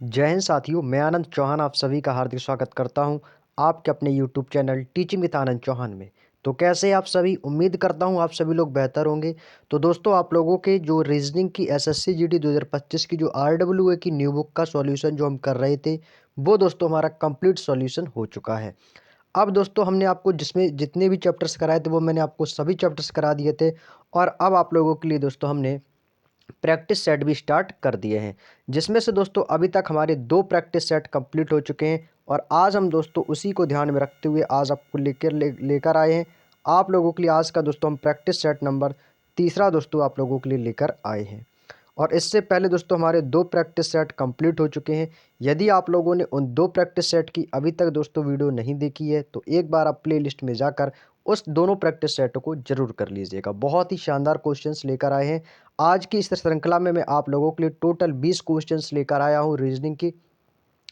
जय हिंद साथियों, मैं आनंद चौहान आप सभी का हार्दिक स्वागत करता हूं आपके अपने YouTube channel teaching with Anand Chauhan में। तो कैसे हैं आप सभी? उम्मीद करता हूं आप सभी लोग बेहतर होंगे। तो दोस्तों, आप लोगों के जो रीजनिंग की एसएससी जीडी 2025 की जो आरडब्ल्यूए की न्यू बुक का सॉल्यूशन जो हम कर रहे थे, वो दोस्तों हमारा कंप्लीट सॉल्यूशन हो चुका है। अब दोस्तों, हमने आपको जिसमें जितने भी चैप्टर्स कराए थे वो मैंने आपको सभी चैप्टर्स करा दिए थे। और अब आप लोगों के लिए दोस्तों हमने प्रैक्टिस सेट भी स्टार्ट कर दिए हैं, जिसमें से दोस्तों अभी तक हमारे 2 प्रैक्टिस सेट कंप्लीट हो चुके हैं। और आज हम दोस्तों उसी को ध्यान में रखते हुए आज आपको लेकर आए हैं। आप लोगों के लिए आज का दोस्तों हम प्रैक्टिस सेट नंबर तीसरा दोस्तों आप लोगों के लिए लेकर आए हैं। और इससे पहले दोस्तों हमारे 2 प्रैक्टिस सेट कंप्लीट हो चुके हैं। यदि आप लोगों ने उन 2 प्रैक्टिस सेट की अभी तक दोस्तों वीडियो नहीं देखी है, तो एक बार आप प्लेलिस्ट में जाकर उस दोनों प्रैक्टिस सेटों को जरूर कर लीजिएगा। बहुत ही शानदार क्वेश्चंस लेकर आए हैं। आज की इस श्रृंखला में मैं आप लोगों के लिए टोटल 20 क्वेश्चंस लेकर आया हूं रीजनिंग की,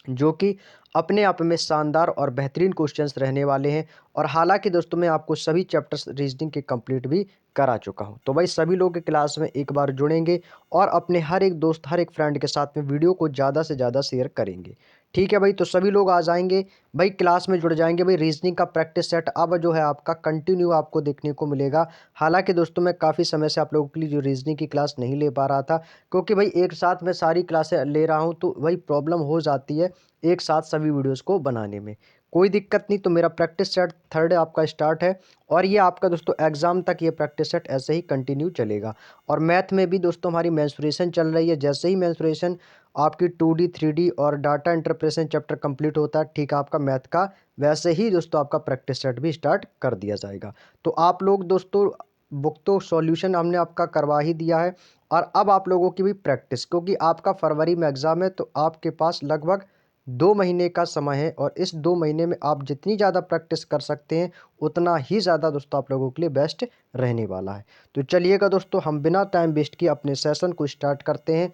जो कि अपने आप में शानदार और बेहतरीन क्वेश्चंस रहने वाले हैं। और हालांकि दोस्तों मैं आपको सभी चैप्टर्स रीजनिंग के कंप्लीट भी करा चुका हूं। तो भाई सभी लोग के क्लास में एक बार जुड़ेंगे और अपने हर एक दोस्त हर एक फ्रेंड के साथ में वीडियो को ज़्यादा से ज़्यादा शेयर करेंगे। ठीक है भाई, तो सभी लोग आ जाएंगे भाई, क्लास में जुड़ जाएंगे भाई। रीजनिंग का प्रैक्टिस सेट अब जो है आपका कंटिन्यू आपको देखने को मिलेगा। हालांकि दोस्तों मैं काफ़ी समय से आप लोगों के लिए जो रीजनिंग की क्लास नहीं ले पा रहा था, क्योंकि भाई एक साथ मैं सारी क्लासें ले रहा हूं, तो भाई प्रॉब्लम हो जाती है एक साथ सभी वीडियोस को बनाने में। कोई दिक्कत नहीं, तो मेरा प्रैक्टिस सेट थर्ड आपका स्टार्ट है। और ये आपका दोस्तों एग्जाम तक ये प्रैक्टिस सेट ऐसे ही कंटिन्यू चलेगा। और मैथ में भी दोस्तों हमारी मेंसुरेशन चल रही है। जैसे ही मेंसुरेशन आपकी 2D 3D और डाटा इंटरप्रेशन चैप्टर कंप्लीट होता है, ठीक है, आपका मैथ का, वैसे ही दोस्तों आपका प्रैक्टिस सेट भी स्टार्ट कर दिया जाएगा। तो आप लोग दोस्तों, बुक तो सॉल्यूशन हमने आपका करवा ही दिया है। और अब आप लोगों की भी प्रैक्टिस, क्योंकि आपका फरवरी में एग्ज़ाम है, तो आपके पास लगभग 2 महीने का समय है। और इस 2 महीने में आप जितनी ज़्यादा प्रैक्टिस कर सकते हैं, उतना ही ज़्यादा दोस्तों आप लोगों के लिए बेस्ट रहने वाला है। तो चलिएगा दोस्तों, हम बिना टाइम वेस्ट किए अपने सेशन को स्टार्ट करते हैं।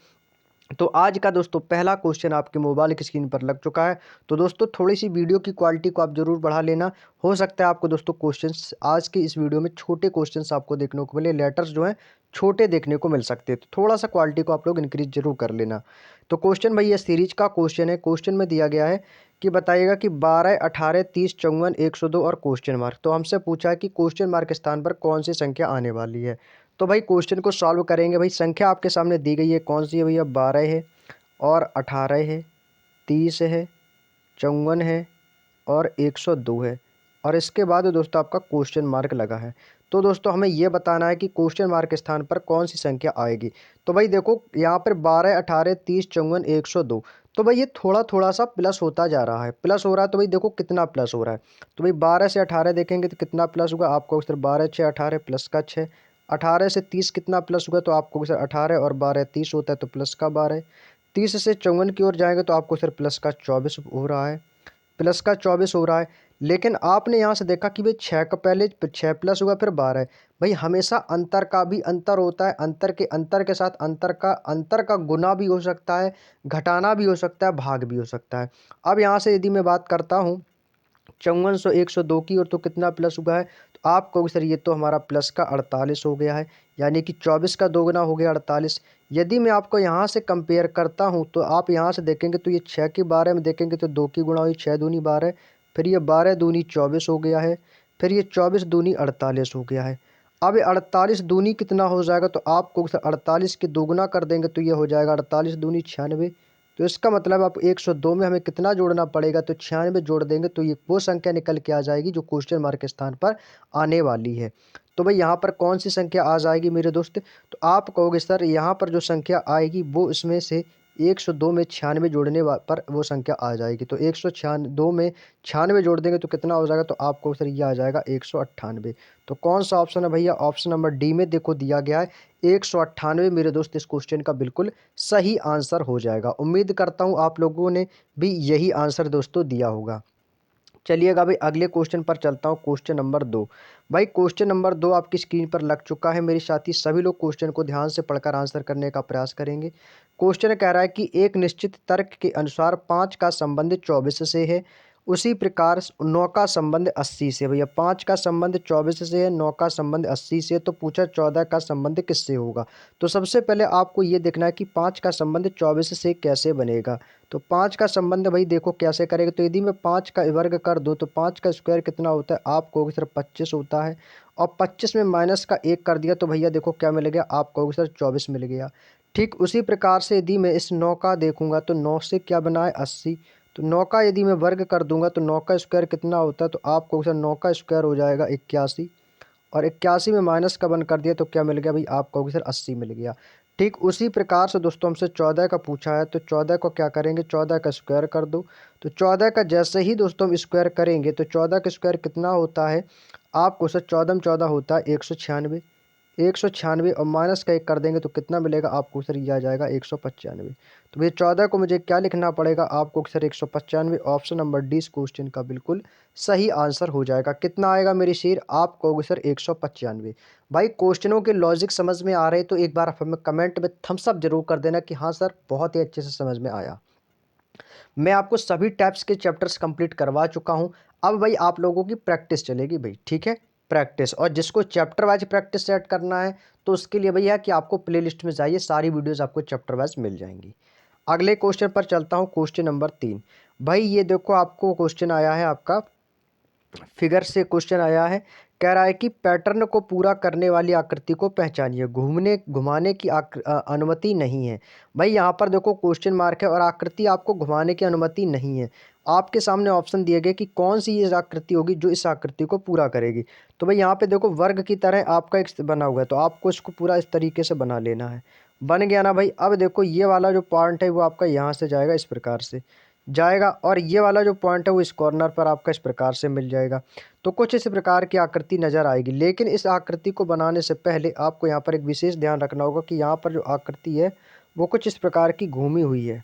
तो आज का दोस्तों पहला क्वेश्चन आपके मोबाइल की स्क्रीन पर लग चुका है। तो दोस्तों थोड़ी सी वीडियो की क्वालिटी को आप जरूर बढ़ा लेना। हो सकता है आपको दोस्तों क्वेश्चंस आज की इस वीडियो में छोटे क्वेश्चंस आपको देखने को मिले, लेटर्स जो हैं छोटे देखने को मिल सकते हैं। तो थोड़ा सा क्वालिटी को आप लोग इंक्रीज जरूर कर लेना। तो क्वेश्चन भाई ये सीरीज का क्वेश्चन है। क्वेश्चन में दिया गया है कि बताइएगा कि 12, 18, 30, 54, 102 और क्वेश्चन मार्क। तो हमसे पूछा है कि क्वेश्चन मार्क स्थान पर कौन सी संख्या आने वाली है। तो भाई क्वेश्चन को सॉल्व करेंगे। भाई संख्या आपके सामने दी गई है, कौन सी है भैया? 12 है और 18 है, 30 है, 54 है और 102 है। और इसके बाद दोस्तों आपका क्वेश्चन मार्क लगा है। तो दोस्तों हमें ये बताना है कि क्वेश्चन मार्क स्थान पर कौन सी संख्या आएगी। तो भाई देखो यहाँ पर 12, 18, 30, 54, 102। तो भाई ये थोड़ा थोड़ा सा प्लस होता जा रहा है, प्लस हो रहा है। तो भाई देखो कितना प्लस हो रहा है। तो भाई 12 से 18 देखेंगे तो कितना प्लस होगा आपको सर? 12 6 18 प्लस का 6। 18 से 30 कितना प्लस होगा? तो आपको सर 18 और 12 30 होता है, तो प्लस का 12। 30 से 54 की ओर जाएंगे तो आपको सर प्लस का 24 हो रहा है, प्लस का 24 हो रहा है। लेकिन आपने यहाँ से देखा कि भाई 6 का पहले 6 प्लस हुआ फिर 12 है। भाई हमेशा अंतर का भी अंतर होता है, अंतर के साथ अंतर का गुना भी हो सकता है, घटाना भी हो सकता है, भाग भी हो सकता है। अब यहाँ से यदि मैं बात करता हूँ 5400 102 की ओर, तो कितना प्लस हुआ है? तो आप कहोगे सर ये तो हमारा प्लस का 48 हो गया है, यानी कि 24 का दोगुना हो गया 48। यदि मैं आपको यहाँ से कंपेयर करता हूँ तो आप यहाँ से देखेंगे तो ये 6 के बारे में देखेंगे तो 2 की गुणा हुई, 6 दूनी 12, फिर ये 12 दूनी 24 हो गया है, फिर ये 24 दूनी 48 हो गया है। अब ये 48 दूनी कितना हो जाएगा? तो आपको सर 48 के दोगुना कर देंगे तो ये हो जाएगा 48 दूनी 96। तो इसका मतलब आप 102 में हमें कितना जोड़ना पड़ेगा? तो 96 जोड़ देंगे तो ये वो संख्या निकल के आ जाएगी जो क्वेश्चन मार्क के स्थान पर आने वाली है। तो भाई यहाँ पर कौन सी संख्या आ जाएगी मेरे दोस्त? तो आप कहोगे सर यहाँ पर जो संख्या आएगी वो इसमें से 102 में 96 जोड़ने पर वो संख्या आ जाएगी। तो 102 में 96 जोड़ देंगे तो कितना हो जाएगा? तो आपको सर ये आ जाएगा 198। तो कौन सा ऑप्शन है भैया? ऑप्शन नंबर डी में देखो दिया गया है 198 मेरे दोस्त इस क्वेश्चन का बिल्कुल सही आंसर हो जाएगा। उम्मीद करता हूँ आप लोगों ने भी यही आंसर दोस्तों दिया होगा। चलिएगा भाई अगले क्वेश्चन पर चलता हूँ, क्वेश्चन नंबर 2। भाई क्वेश्चन नंबर 2 आपकी स्क्रीन पर लग चुका है मेरे साथी। सभी लोग क्वेश्चन को ध्यान से पढ़कर आंसर करने का प्रयास करेंगे। क्वेश्चन कह रहा है कि एक निश्चित तर्क के अनुसार 5 का संबंध 24 से है उसी प्रकार 9 का संबंध 80 से। भैया 5 का संबंध 24 से है, 9 का संबंध 80 से, तो पूछा 14 का संबंध किससे होगा। तो सबसे पहले आपको ये देखना है कि 5 का संबंध 24 से कैसे बनेगा। तो 5 का संबंध भाई देखो कैसे करेगा। तो यदि मैं 5 का वर्ग कर दूँ तो 5 का स्क्वायर कितना होता है, आप कहोगे सर 25 होता है, और 25 में माइनस का 1 कर दिया तो भैया देखो क्या मिल गया, आप कहोगे सर 24 मिल गया। ठीक उसी प्रकार से यदि मैं इस 9 का देखूंगा तो 9 से क्या बना है 80, तो 9 का यदि मैं वर्ग कर दूंगा तो 9 का स्क्वायर कितना होता है, तो आपको सर 9 का स्क्वायर हो जाएगा 81, और 81 में माइनस का 1 कर दिया तो क्या मिल गया भाई, आप कहोगे सर 80 मिल गया। ठीक उसी प्रकार से दोस्तों हमसे 14 का पूछा है, तो 14 को क्या करेंगे, 14 का स्क्वायर कर दो। तो 14 का जैसे ही दोस्तों हम स्क्वायर करेंगे तो 14 का स्क्वायर कितना होता है, आपको सर 14 में 14 होता है 196, 196 और माइनस का 1 कर देंगे तो कितना मिलेगा, आपको सर ये आ जाएगा 195। तो भैया 14 को मुझे क्या लिखना पड़ेगा, आपको सर 195, ऑप्शन नंबर डी इस क्वेश्चन का बिल्कुल सही आंसर हो जाएगा। कितना आएगा मेरी शेर, आप कहोगे सर 195। भाई क्वेश्चनों के लॉजिक समझ में आ रहे तो एक बार हमें कमेंट में थम्स अप जरूर कर देना कि हाँ सर बहुत ही अच्छे से समझ में आया। मैं आपको सभी टाइप्स के चैप्टर्स कंप्लीट करवा चुका हूं। अब भाई आप लोगों की प्रैक्टिस चलेगी भाई, ठीक है, प्रैक्टिस। और जिसको चैप्टर वाइज प्रैक्टिस सेट करना है तो उसके लिए भैया कि आपको प्लेलिस्ट में जाइए, सारी वीडियोस आपको चैप्टर वाइज मिल जाएंगी। अगले क्वेश्चन पर चलता हूं, क्वेश्चन नंबर 3। भाई ये देखो आपको क्वेश्चन आया है, आपका फिगर से क्वेश्चन आया है। कह रहा है कि पैटर्न को पूरा करने वाली आकृति को पहचानिए, घूमने घुमाने की अनुमति नहीं है। भाई यहाँ पर देखो क्वेश्चन मार्क है और आकृति आपको घुमाने की अनुमति नहीं है। आपके सामने ऑप्शन दिए गए कि कौन सी ये आकृति होगी जो इस आकृति को पूरा करेगी। तो भाई यहाँ पे देखो वर्ग की तरह आपका एक बना हुआ है, तो आपको इसको पूरा इस तरीके से बना लेना है। बन गया ना भाई। अब देखो ये वाला जो पॉइंट है वो आपका यहाँ से जाएगा, इस प्रकार से जाएगा, और ये वाला जो पॉइंट है वो इस कॉर्नर पर आपका इस प्रकार से मिल जाएगा। तो कुछ इस प्रकार की आकृति नज़र आएगी। लेकिन इस आकृति को बनाने से पहले आपको यहाँ पर एक विशेष ध्यान रखना होगा कि यहाँ पर जो आकृति है वो कुछ इस प्रकार की घूमी हुई है,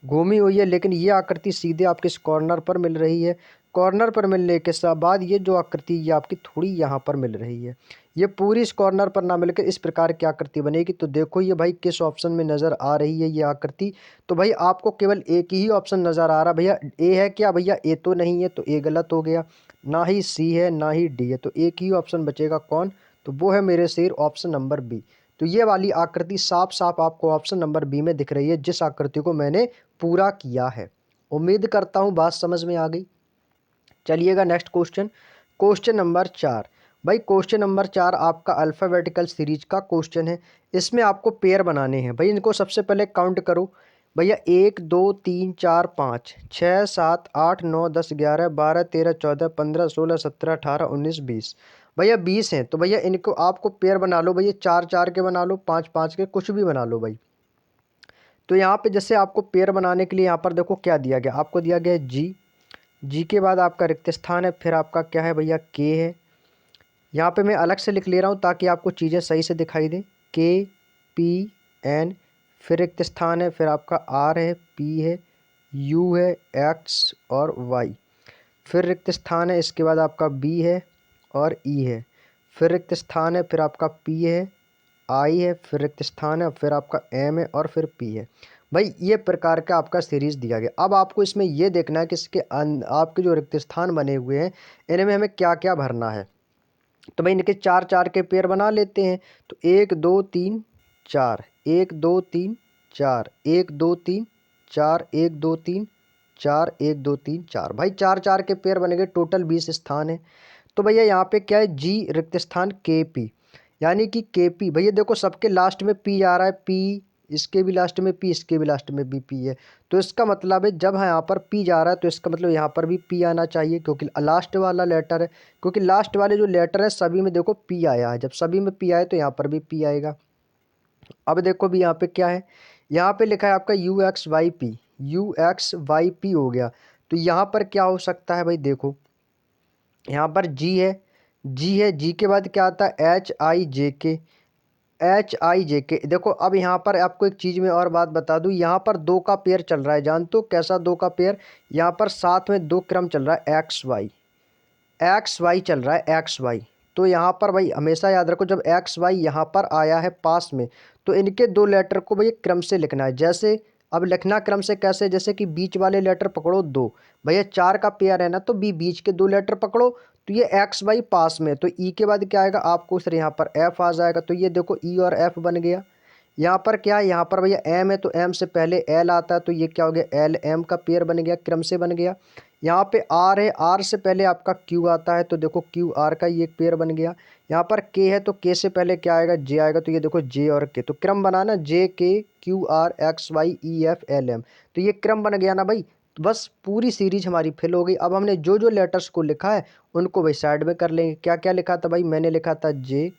घूमी हुई है। लेकिन ये आकृति सीधे आपके इस कॉर्नर पर मिल रही है। कॉर्नर पर मिलने के साथ बाद ये जो आकृति ये आपकी थोड़ी यहाँ पर मिल रही है। ये पूरी इस कॉर्नर पर ना मिलकर इस प्रकार की आकृति बनेगी। तो देखो ये भाई किस ऑप्शन में नज़र आ रही है ये आकृति। तो भाई आपको केवल एक ही ऑप्शन नज़र आ रहा है। भैया ए है क्या, भैया ए तो नहीं है, तो ए गलत हो गया। ना ही सी है ना ही डी है, तो एक ही ऑप्शन बचेगा कौन, तो वो है मेरे शेर ऑप्शन नंबर बी। तो ये वाली आकृति साफ साफ आपको ऑप्शन नंबर बी में दिख रही है, जिस आकृति को मैंने पूरा किया है। उम्मीद करता हूँ बात समझ में आ गई। चलिएगा नेक्स्ट क्वेश्चन, क्वेश्चन नंबर 4। भाई क्वेश्चन नंबर 4 आपका अल्फ़ाबेटिकल सीरीज का क्वेश्चन है। इसमें आपको पेयर बनाने हैं। भाई इनको सबसे पहले काउंट करो। भैया 1 2 3 4 5 6 7 8 9 10 11 12 13 14 15 16 17 18 19 20। भैया 20 हैं। तो भैया इनको आपको पेयर बना लो। भैया 4 4 के बना लो, 5 5 के, कुछ भी बना लो भाई। तो यहाँ पे जैसे आपको पेयर बनाने के लिए यहाँ पर देखो क्या दिया गया, आपको दिया गया है जी, जी के बाद आपका रिक्त स्थान है, फिर आपका क्या है भैया के है। यहाँ पे मैं अलग से लिख ले रहा हूँ ताकि आपको चीज़ें सही से दिखाई दें। के पी एन, फिर रिक्त स्थान है, फिर आपका आर है, पी है, यू है, एक्स और वाई, फिर रिक्त स्थान है, इसके बाद आपका बी है और ई है, फिर रिक्त स्थान है, फिर आपका पी है, आई है, फिर रिक्त स्थान है, फिर आपका एम है और फिर पी है। भाई ये प्रकार का आपका सीरीज दिया गया। अब आपको इसमें ये देखना है कि इसके आपके जो रिक्त स्थान बने हुए हैं इनमें हमें क्या क्या भरना है। तो भाई इनके 4 4 के पेयर बना लेते हैं। तो 1 2 3 4, 1 2 3 4, 1 2 3 4, 1 2 3 4, 1 2 3 4। भाई 4 4 के पेयर बन गए, टोटल 20 स्थान है। तो भैया यहाँ पे क्या है, जी रिक्त स्थान के पी, यानी कि के पी। भैया देखो सबके लास्ट में पी आ रहा है, पी, इसके भी लास्ट में पी, इसके भी लास्ट में भी पी है। तो इसका मतलब है जब यहाँ पर पी जा रहा है तो इसका मतलब यहाँ पर भी पी आना चाहिए, क्योंकि लास्ट वाला लेटर है। क्योंकि लास्ट वाले जो लेटर है सभी में देखो पी आया है, जब सभी में पी आए तो यहाँ पर भी पी आएगा। अब देखो भी यहाँ पे क्या है, यहाँ पे लिखा है आपका U X Y P, U X Y P हो गया। तो यहाँ पर क्या हो सकता है भाई, देखो यहाँ पर जी है, जी है, जी के बाद क्या आता है एच आई जे के, एच आई जे के। देखो अब यहाँ पर आपको एक चीज़ में और बात बता दूँ, यहाँ पर 2 का पेयर चल रहा है, जानते हो कैसा 2 का पेयर, यहाँ पर साथ में 2 क्रम चल रहा है, एक्स वाई, एक्स वाई चल रहा है, एक्स वाई। तो यहाँ पर भाई हमेशा याद रखो जब एक्स वाई यहाँ पर आया है पास में तो इनके 2 लेटर को भाई क्रम से लिखना है। जैसे अब लिखना क्रम से कैसे, जैसे कि बीच वाले लेटर पकड़ो 2, भैया 4 का पेयर है ना, तो बी बीच के 2 लेटर पकड़ो, तो ये एक्स वाई पास में, तो ई के बाद क्या आएगा आपको सर यहाँ पर एफ आ जाएगा, तो ये देखो ई और एफ बन गया। यहाँ पर क्या है, यहाँ पर भैया एम है तो एम से पहले एल आता है, तो ये क्या हो गया एल एम का पेयर बन गया, क्रम से बन गया। यहाँ पे आर है, आर से पहले आपका क्यू आता है, तो देखो क्यू आर का ये एक पेयर बन गया। यहाँ पर के है तो के से पहले क्या आएगा जे आएगा, तो ये देखो जे और के, तो क्रम बनाना J K Q R X Y E F L M, तो ये क्रम बन गया ना भाई। तो बस पूरी सीरीज हमारी फिल हो गई। अब हमने जो जो लेटर्स को लिखा है उनको भाई साइड में कर लेंगे। क्या क्या लिखा था भाई, मैंने लिखा था जे,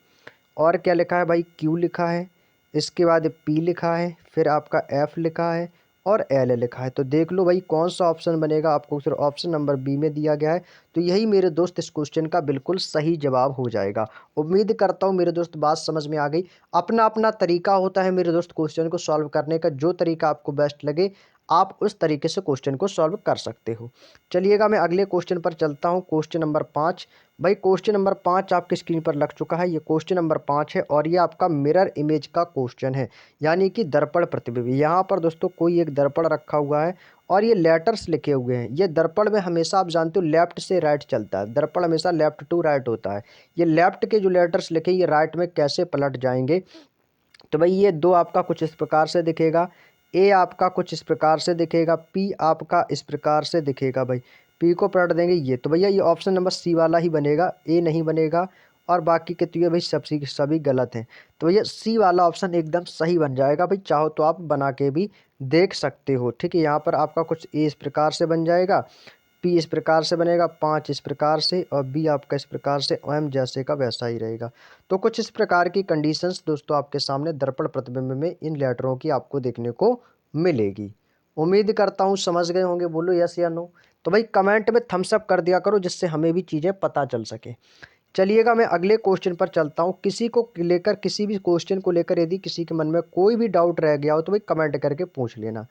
और क्या लिखा है भाई क्यू लिखा है, इसके बाद पी लिखा है, फिर आपका एफ लिखा है और एल लिखा है। तो देख लो भाई कौन सा ऑप्शन बनेगा, आपको सिर्फ ऑप्शन नंबर बी में दिया गया है। तो यही मेरे दोस्त इस क्वेश्चन का बिल्कुल सही जवाब हो जाएगा। उम्मीद करता हूँ मेरे दोस्त बात समझ में आ गई। अपना अपना तरीका होता है मेरे दोस्त क्वेश्चन को सॉल्व करने का, जो तरीका आपको बेस्ट लगे आप उस तरीके से क्वेश्चन को सॉल्व कर सकते हो। चलिएगा मैं अगले क्वेश्चन पर चलता हूँ, क्वेश्चन नंबर 5। भाई क्वेश्चन नंबर 5 आपकी स्क्रीन पर लग चुका है, ये क्वेश्चन नंबर 5 है और ये आपका मिरर इमेज का क्वेश्चन है, यानी कि दर्पण प्रतिबिंब। यहाँ पर दोस्तों कोई एक दर्पण रखा हुआ है और ये लेटर्स लिखे हुए हैं। ये दर्पण में हमेशा आप जानते हो लेफ्ट से राइट चलता है, दर्पण हमेशा लेफ्ट टू राइट होता है। ये लेफ्ट के जो लेटर्स लिखे ये राइट में कैसे पलट जाएंगे, तो भाई ये दो आपका कुछ इस प्रकार से दिखेगा, ए आपका कुछ इस प्रकार से दिखेगा, पी आपका इस प्रकार से दिखेगा। भाई पी को पलट देंगे ये, तो भैया ये ऑप्शन नंबर सी वाला ही बनेगा, ए नहीं बनेगा। और बाकी के तो ये भाई सभी गलत हैं, तो भैया सी वाला ऑप्शन एकदम सही बन जाएगा। भाई चाहो तो आप बना के भी देख सकते हो, ठीक है। यहाँ पर आपका कुछ ए इस प्रकार से बन जाएगा, पी इस प्रकार से बनेगा, 5 इस प्रकार से, और बी आपका इस प्रकार से, एम जैसे का वैसा ही रहेगा। तो कुछ इस प्रकार की कंडीशंस दोस्तों आपके सामने दर्पण प्रतिबिंब में इन लेटरों की आपको देखने को मिलेगी। उम्मीद करता हूँ समझ गए होंगे, बोलो यस या नो। तो भाई कमेंट में थम्स अप कर दिया करो जिससे हमें भी चीज़ें पता चल सके। चलिएगा मैं अगले क्वेश्चन पर चलता हूँ। किसी को लेकर, किसी भी क्वेश्चन को लेकर यदि किसी के मन में कोई भी डाउट रह गया हो तो भाई कमेंट करके पूछ लेना।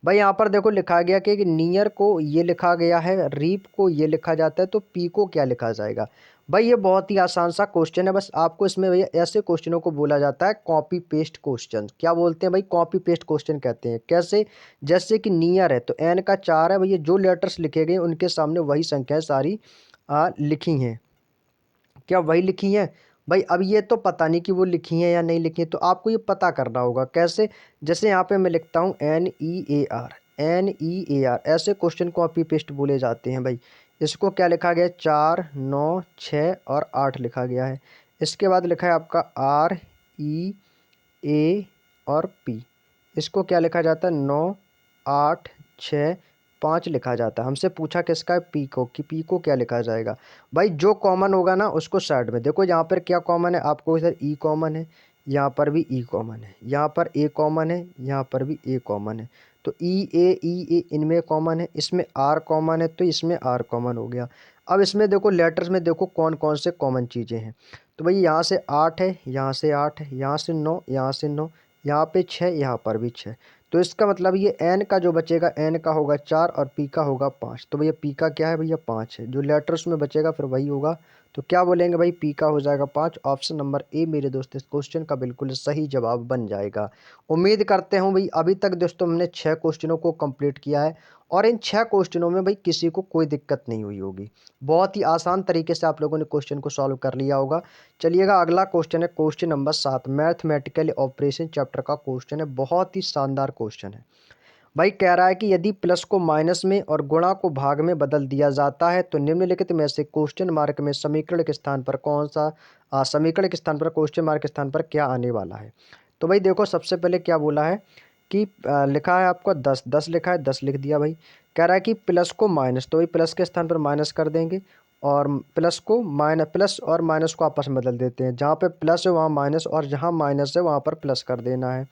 भाई यहाँ पर देखो लिखा गया कि नियर को ये लिखा गया है, रीप को ये लिखा जाता है, तो पी को क्या लिखा जाएगा। भाई ये बहुत ही आसान सा क्वेश्चन है, बस आपको इसमें भैया ऐसे क्वेश्चनों को बोला जाता है कॉपी पेस्ट क्वेश्चन। क्या बोलते हैं भाई, कॉपी पेस्ट क्वेश्चन कहते हैं। कैसे, जैसे कि नियर है तो एन का 4 है, भैया जो लेटर्स लिखे गए उनके सामने वही संख्याएं सारी लिखी हैं। क्या वही लिखी हैं भाई, अब ये तो पता नहीं कि वो लिखी हैं या नहीं लिखी हैं, तो आपको ये पता करना होगा। कैसे, जैसे यहाँ पे मैं लिखता हूँ NEAR, ऐसे क्वेश्चन कॉपी पेस्ट बोले जाते हैं भाई। इसको क्या लिखा गया है, 4 9 6 और 8 लिखा गया है। इसके बाद लिखा है आपका REA और P, इसको क्या लिखा जाता है, 9 8 6 5 लिखा जाता है। हमसे पूछा किसका है, पी को, कि पी को क्या लिखा जाएगा। भाई जो कॉमन होगा ना उसको साइड में देखो, यहाँ पर क्या कॉमन है आपको, इधर ई कॉमन है, यहाँ पर भी ई कॉमन है, यहाँ पर ए कॉमन है, यहाँ पर भी ए कॉमन है। तो ई ए इनमें कॉमन है, इसमें आर कॉमन है, तो इसमें आर कॉमन हो गया। अब इसमें देखो लेटर्स में देखो कौन कौन से कॉमन चीज़ें हैं। तो भाई यहाँ से 8 है, यहाँ से 8 है, यहाँ से 9, यहाँ से 9, यहाँ पे 6, यहाँ पर भी 6। तो इसका मतलब ये एन का जो बचेगा, एन का होगा 4 और पी का होगा 5। तो भैया पी का क्या है भैया 5 है, जो लेटर उसमें बचेगा फिर वही होगा। तो क्या बोलेंगे भाई, पी का हो जाएगा 5। ऑप्शन नंबर ए मेरे दोस्त इस क्वेश्चन का बिल्कुल सही जवाब बन जाएगा। उम्मीद करते हूँ भाई अभी तक दोस्तों हमने 6 क्वेश्चनों को कंप्लीट किया है और इन 6 क्वेश्चनों में भाई किसी को कोई दिक्कत नहीं हुई होगी। बहुत ही आसान तरीके से आप लोगों ने क्वेश्चन को सॉल्व कर लिया होगा। चलिएगा अगला क्वेश्चन है question number 7, mathematical operation chapter का क्वेश्चन है, बहुत ही शानदार क्वेश्चन है। भाई कह रहा है कि यदि प्लस को माइनस में और गुणा को भाग में बदल दिया जाता है तो निम्नलिखित में से क्वेश्चन मार्क में समीकरण के स्थान पर कौन सा, समीकरण के स्थान पर क्वेश्चन मार्क के स्थान पर क्या आने वाला है। तो भाई देखो सबसे पहले क्या बोला है कि लिखा है आपको 10, 10 लिखा है, 10 लिख दिया भाई। कह रहा है कि प्लस को माइनस, तो भाई प्लस के स्थान पर माइनस कर देंगे और प्लस को माइनस, प्लस और माइनस को आपस में बदल देते हैं, जहाँ पे प्लस है वहाँ माइनस और जहाँ माइनस है वहाँ पर प्लस कर देना है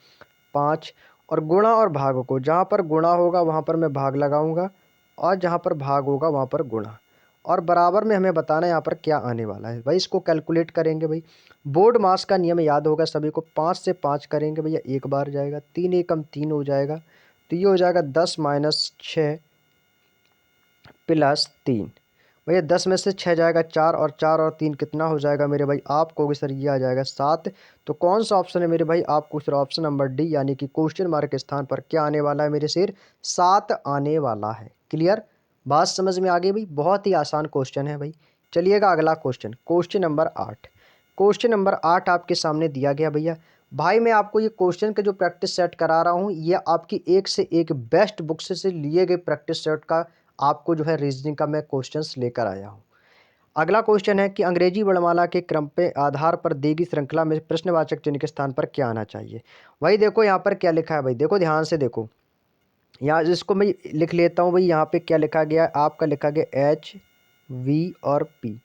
5। और गुणा और भाग को, जहाँ पर गुणा होगा वहाँ पर मैं भाग लगाऊंगा और जहाँ पर भाग होगा वहाँ पर गुणा, और बराबर में हमें बताना है यहाँ पर क्या आने वाला है। भाई इसको कैलकुलेट करेंगे भाई, बोर्ड मास का नियम याद होगा सभी को, 5 से 5 करेंगे भैया एक बार जाएगा, 3 एकम 3 हो जाएगा, तो ये हो जाएगा 10 - 6 + 3। भैया 10 में से 6 जाएगा 4, और 4 और 3 कितना हो जाएगा मेरे भाई? आप कहोगे सर ये आ जाएगा 7। तो कौन सा ऑप्शन है मेरे भाई? आप पूछ रहे हो ऑप्शन नंबर डी, यानी कि क्वेश्चन मार्क के स्थान पर क्या आने वाला है मेरे शेर? 7 आने वाला है। क्लियर? बात समझ में आ गई भाई? बहुत ही आसान क्वेश्चन है भाई। चलिएगा अगला question, question number 8। Question number 8 आपके सामने दिया गया भैया। भाई मैं आपको ये क्वेश्चन का जो प्रैक्टिस सेट करा रहा हूँ, ये आपकी एक से एक बेस्ट बुक से लिए गए प्रैक्टिस सेट का आपको जो है रीजनिंग का मैं क्वेश्चंस लेकर आया हूँ। अगला क्वेश्चन है कि अंग्रेजी वर्णमाला के क्रम पे आधार पर दी गई श्रृंखला में प्रश्नवाचक चिन्ह के स्थान पर क्या आना चाहिए? भाई देखो यहाँ पर क्या लिखा है भाई, देखो ध्यान से देखो। यहाँ जिसको मैं लिख लेता हूँ भाई, यहाँ पे क्या लिखा गया? आपका लिखा गया एच, वी और पी।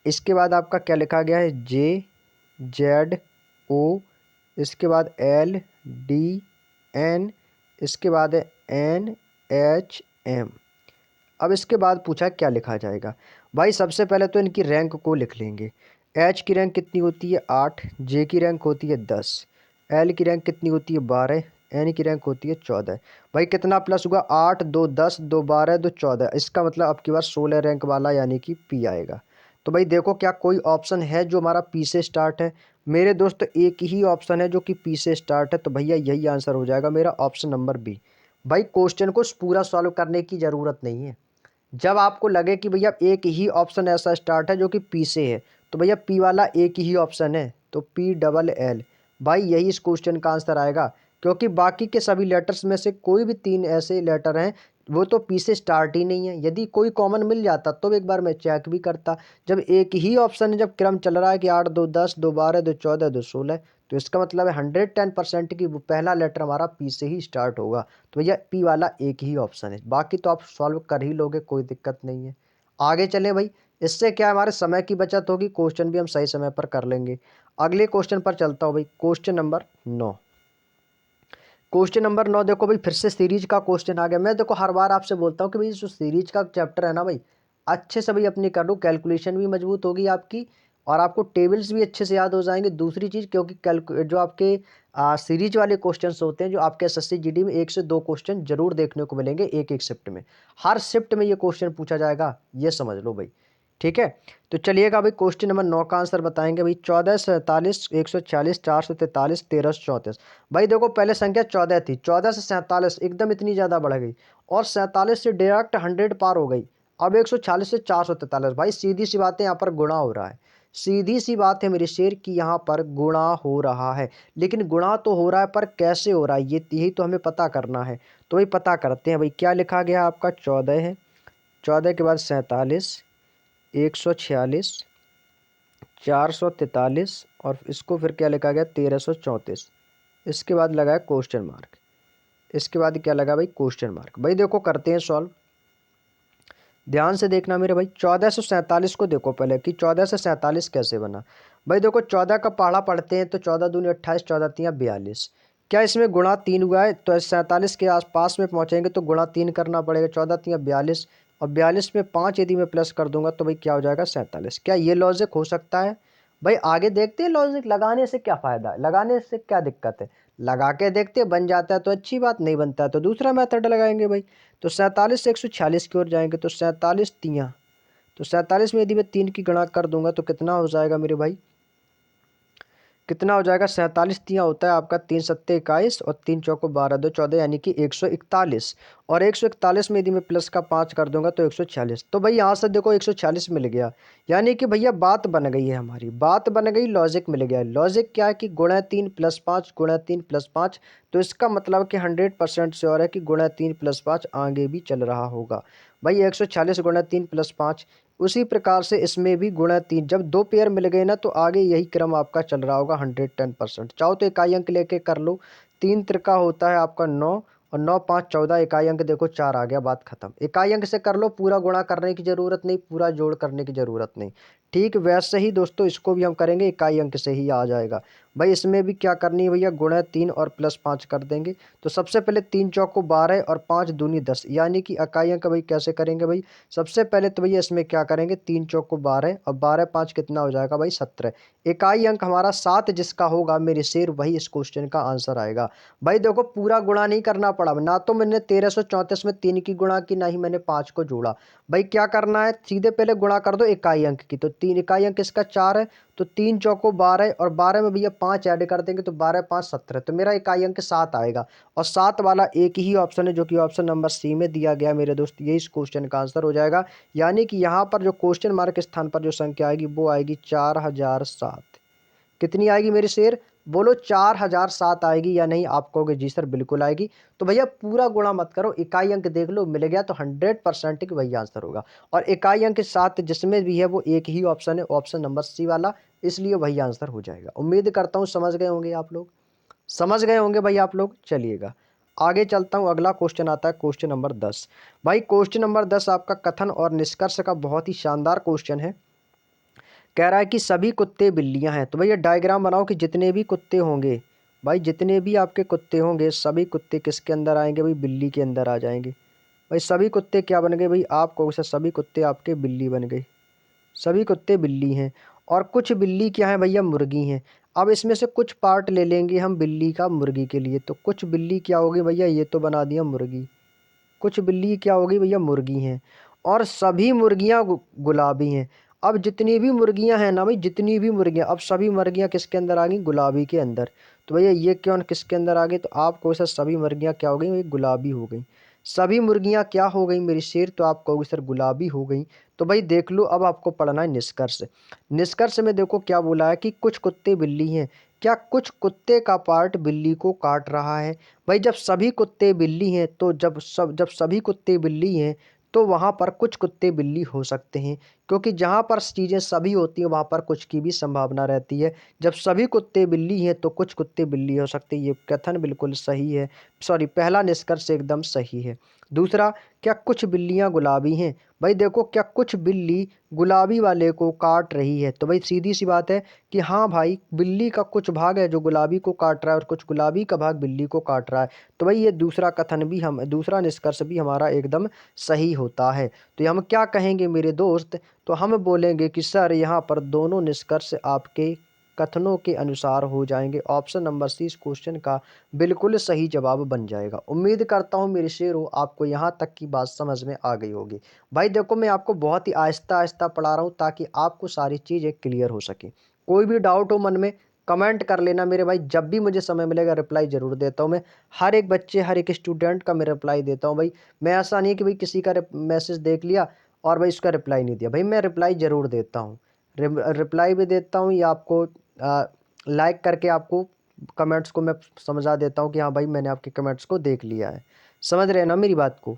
इसके बाद आपका क्या लिखा गया है? जे, जेड, ओ। इसके बाद एल, डी, एन। इसके बाद है एन, एच, एम। अब इसके बाद पूछा क्या लिखा जाएगा? भाई सबसे पहले तो इनकी रैंक को लिख लेंगे। एच की रैंक कितनी होती है? 8। जे की रैंक होती है 10। एल की रैंक कितनी होती है? 12। एन की रैंक होती है 14। भाई कितना प्लस हुआ? 8, 2 10, 2 12, 2 14। इसका मतलब अब की बार 16 रैंक वाला यानी कि पी आएगा। तो भाई देखो क्या कोई ऑप्शन है जो हमारा पी से स्टार्ट है? मेरे दोस्त एक ही ऑप्शन है जो कि पी से स्टार्ट है, तो भैया यही आंसर हो जाएगा मेरा, ऑप्शन नंबर बी। भाई क्वेश्चन को पूरा सॉल्व करने की ज़रूरत नहीं है। जब आपको लगे कि भैया एक ही ऑप्शन ऐसा स्टार्ट है जो कि पी से है, तो भैया पी वाला एक ही ऑप्शन है, तो पी डबल एल। भाई यही इस क्वेश्चन का आंसर आएगा, क्योंकि बाकी के सभी लेटर्स में से कोई भी 3 ऐसे लेटर हैं वो तो पी से स्टार्ट ही नहीं है। यदि कोई कॉमन मिल जाता तो एक बार मैं चेक भी करता। जब एक ही ऑप्शन है, जब क्रम चल रहा है कि 8, 2 10, 2 12, 2 14, 2 16, तो इसका मतलब है 110% कि वो पहला लेटर हमारा पी से ही स्टार्ट होगा। तो भैया पी वाला एक ही ऑप्शन है, बाकी तो आप सॉल्व कर ही लोगे, कोई दिक्कत नहीं है। आगे चलें भाई, इससे क्या हमारे समय की बचत होगी, क्वेश्चन भी हम सही समय पर कर लेंगे। अगले क्वेश्चन पर चलता हूँ भाई, क्वेश्चन नंबर 9। क्वेश्चन नंबर 9 देखो भाई, फिर से सीरीज का क्वेश्चन आ गया। मैं देखो हर बार आपसे बोलता हूँ कि भाई जो सीरीज का चैप्टर है ना भाई, अच्छे से भाई अपनी कर लो, कैलकुलेशन भी मजबूत होगी आपकी, और आपको टेबल्स भी अच्छे से याद हो जाएंगे। दूसरी चीज़, क्योंकि जो आपके सीरीज वाले क्वेश्चंस होते हैं, जो आपके एसएससी जीडी में 1 से 2 क्वेश्चन जरूर देखने को मिलेंगे एक एक शिफ्ट में। हर शिफ्ट में ये क्वेश्चन पूछा जाएगा, ये समझ लो भाई। ठीक है, तो चलिएगा भाई क्वेश्चन नंबर 9 का आंसर बताएंगे भाई। 14, 47, 146, 443, 1334। भाई देखो पहले संख्या 14 थी, 14 से 47 एकदम इतनी ज़्यादा बढ़ गई, और 47 से डायरेक्ट 100 पार हो गई। अब 146 से 443। भाई सीधी सी बात है, यहाँ पर गुणा हो रहा है। सीधी सी बात है मेरे शेर की, यहाँ पर गुणा हो रहा है। लेकिन गुणा तो हो रहा है, पर कैसे हो रहा है यही तो हमें पता करना है। तो भाई पता करते हैं भाई, क्या लिखा गया आपका? 14 है, 14 के बाद 47, 146, 443, और इसको फिर क्या लिखा गया? 1334। इसके बाद लगा है क्वेश्चन मार्क। इसके बाद क्या लगा भाई? Question mark. भाई देखो करते हैं सॉल्व, ध्यान से देखना मेरे भाई। 1447 को देखो पहले कि 1447 कैसे बना। भाई देखो 14 का पहाड़ा पढ़ते हैं तो 14 दूनी 28, 14 तियाँ 42। क्या इसमें गुणा 3 हुआ है? तो 47 के आसपास में पहुंचेंगे तो गुणा 3 करना पड़ेगा। 14 तियाँ 42, और 42 में 5 यदि मैं प्लस कर दूंगा तो भाई क्या हो जाएगा? 47। क्या ये लॉजिक हो सकता है? भाई आगे देखते हैं, लॉजिक लगाने से क्या फ़ायदा है, लगाने से क्या दिक्कत है? लगा के देखते हैं, बन जाता है तो अच्छी बात, नहीं बनता है तो दूसरा मेथड लगाएंगे भाई। तो 47 से 146 की ओर जाएंगे तो 47 तियाँ, तो 47 में यदि मैं 3 की गणना कर दूंगा तो कितना हो जाएगा मेरे भाई? कितना हो जाएगा? 47 तियाँ होता है आपका 3 सत्ते 21, और 3 चौको 12, 2 14, यानी कि 141। और 141 में यदि मैं प्लस का 5 कर दूंगा तो 146। तो भाई यहाँ से देखो 146 मिल गया, यानी कि भैया बात बन गई है, हमारी बात बन गई, लॉजिक मिल गया। लॉजिक क्या है कि गुणा 3 प्लस 5, गुणा 3 प्लस 5। तो इसका मतलब कि 100% श्योर है कि गुणा 3 प्लस 5 आगे भी चल रहा होगा। भाई 146 गुणा 3 प्लस 5। उसी प्रकार से इसमें भी गुणा 3, जब 2 पेयर मिल गए ना तो आगे यही क्रम आपका चल रहा होगा 110%। चाहो तो इकाई अंक लेके कर लो। 3 त्रिका होता है आपका 9, और 9 5 14, इकाई अंक देखो 4 आ गया, बात खत्म। इकाई अंक से कर लो, पूरा गुणा करने की ज़रूरत नहीं, पूरा जोड़ करने की ज़रूरत नहीं। ठीक वैसे ही दोस्तों इसको भी हम करेंगे, इकाई अंक से ही आ जाएगा। भाई इसमें भी क्या करनी है भैया, गुणा 3 और प्लस 5 कर देंगे। तो सबसे पहले 3 चौको 12 और 5 दूनी 10, यानी कि इकाई अंक भाई कैसे करेंगे भाई। सबसे पहले तो भैया इसमें क्या करेंगे, 3 चौको 12 और 12 5 कितना हो जाएगा भाई 17। इकाई अंक हमारा 7 जिसका होगा मेरे शेर, वही इस क्वेश्चन का आंसर आएगा। भाई देखो पूरा गुणा नहीं करना पड़ा, ना तो मैंने 1334 में 3 की गुणा की, ना ही मैंने 5 को जोड़ा। भाई क्या करना है, सीधे पहले गुणा कर दो इकाई अंक की। तो 3 इकाई अंक इसका 4 है, तो 3 चौको 12 और 12 में भैया 5 ऐड कर देंगे तो 12 5 17, तो मेरा इकाई अंक 7 आएगा। और 7 वाला एक ही ऑप्शन है जो कि ऑप्शन नंबर सी में दिया गया मेरे दोस्त, यही इस क्वेश्चन का आंसर हो जाएगा। यानी कि यहाँ पर जो क्वेश्चन मार्क के स्थान पर जो संख्या आएगी वो आएगी 4007। कितनी आएगी मेरे शेर, बोलो 4007 आएगी या नहीं। आप कहोगे जी सर बिल्कुल आएगी। तो भैया पूरा गुणा मत करो, इकाई अंक देख लो, मिल गया तो 100% कि वही आंसर होगा। और इकाई अंक के साथ जिसमें भी है वो एक ही ऑप्शन है, ऑप्शन नंबर सी वाला, इसलिए वही आंसर हो जाएगा। उम्मीद करता हूँ समझ गए होंगे आप लोग, समझ गए होंगे भाई आप लोग। चलिएगा आगे चलता हूँ, अगला क्वेश्चन आता है क्वेश्चन नंबर 10। भाई क्वेश्चन नंबर 10 आपका कथन और निष्कर्ष का बहुत ही शानदार क्वेश्चन है। कह रहा है कि सभी कुत्ते बिल्लियां हैं। तो भैया डायग्राम बनाओ कि जितने भी कुत्ते होंगे, भाई जितने भी आपके कुत्ते होंगे सभी कुत्ते किसके अंदर आएंगे भाई, बिल्ली के अंदर आ जाएंगे। भाई सभी कुत्ते क्या बन गए भाई, आपको सभी कुत्ते आपके बिल्ली बन गए। सभी कुत्ते बिल्ली हैं और कुछ बिल्ली क्या है भैया, मुर्गी हैं। अब इसमें से कुछ पार्ट ले लेंगे हम बिल्ली का मुर्गी के लिए। तो कुछ बिल्ली क्या होगी भैया, ये तो बना दिया मुर्गी। कुछ बिल्ली क्या होगी भैया, मुर्गी हैं। और सभी मुर्गियां गुलाबी हैं। अब जितनी भी मुर्गियां हैं ना भाई, जितनी भी मुर्गियां, अब सभी मुर्गियां किसके अंदर आ गई, गुलाबी के अंदर। तो भैया ये क्यों किसके अंदर आ गई, तो आपको सर सभी मुर्गियां क्या हो गई भाई, गुलाबी हो गई। सभी मुर्गियां क्या हो गई मेरी शेर, तो आप कहोगे सर गुलाबी हो गई। तो भाई देख लो, अब आपको पढ़ना है निष्कर्ष। निष्कर्ष में देखो क्या बोला है कि कुछ कुत्ते बिल्ली हैं, क्या कुछ कुत्ते का पार्ट बिल्ली को काट रहा है। भाई जब सभी कुत्ते बिल्ली हैं, तो जब सभी कुत्ते बिल्ली हैं तो वहाँ पर कुछ कुत्ते बिल्ली हो सकते हैं, क्योंकि जहाँ पर चीज़ें सभी होती हैं वहाँ पर कुछ की भी संभावना रहती है। जब सभी कुत्ते बिल्ली हैं तो कुछ कुत्ते बिल्ली हो सकते हैं, ये कथन बिल्कुल सही है। सॉरी, पहला निष्कर्ष एकदम सही है। दूसरा, क्या कुछ बिल्लियाँ गुलाबी हैं। भाई देखो, क्या कुछ बिल्ली गुलाबी वाले को काट रही है। तो भाई सीधी सी बात है कि हाँ भाई, बिल्ली का कुछ भाग है जो गुलाबी को काट रहा है और कुछ गुलाबी का भाग बिल्ली को काट रहा है। तो भाई ये दूसरा कथन भी हम, दूसरा निष्कर्ष भी हमारा एकदम सही होता है। तो हम क्या कहेंगे मेरे दोस्त, तो हम बोलेंगे कि सर यहाँ पर दोनों निष्कर्ष आपके कथनों के अनुसार हो जाएंगे। ऑप्शन नंबर सी इस क्वेश्चन का बिल्कुल सही जवाब बन जाएगा। उम्मीद करता हूँ मेरे शेरों आपको यहाँ तक की बात समझ में आ गई होगी। भाई देखो, मैं आपको बहुत ही आहिस्ता आहिस्ता पढ़ा रहा हूँ ताकि आपको सारी चीज़ें क्लियर हो सके। कोई भी डाउट हो मन में कमेंट कर लेना मेरे भाई, जब भी मुझे समय मिलेगा रिप्लाई ज़रूर देता हूँ मैं। हर एक बच्चे, हर एक स्टूडेंट का मैं रिप्लाई देता हूँ भाई। मैं ऐसा नहीं है कि भाई किसी का मैसेज देख लिया और भाई उसका रिप्लाई नहीं दिया। भाई मैं रिप्लाई ज़रूर देता हूँ, रिप्लाई भी देता हूँ, या आपको लाइक करके आपको कमेंट्स को मैं समझा देता हूँ कि हाँ भाई मैंने आपके कमेंट्स को देख लिया है। समझ रहे हैं ना मेरी बात को।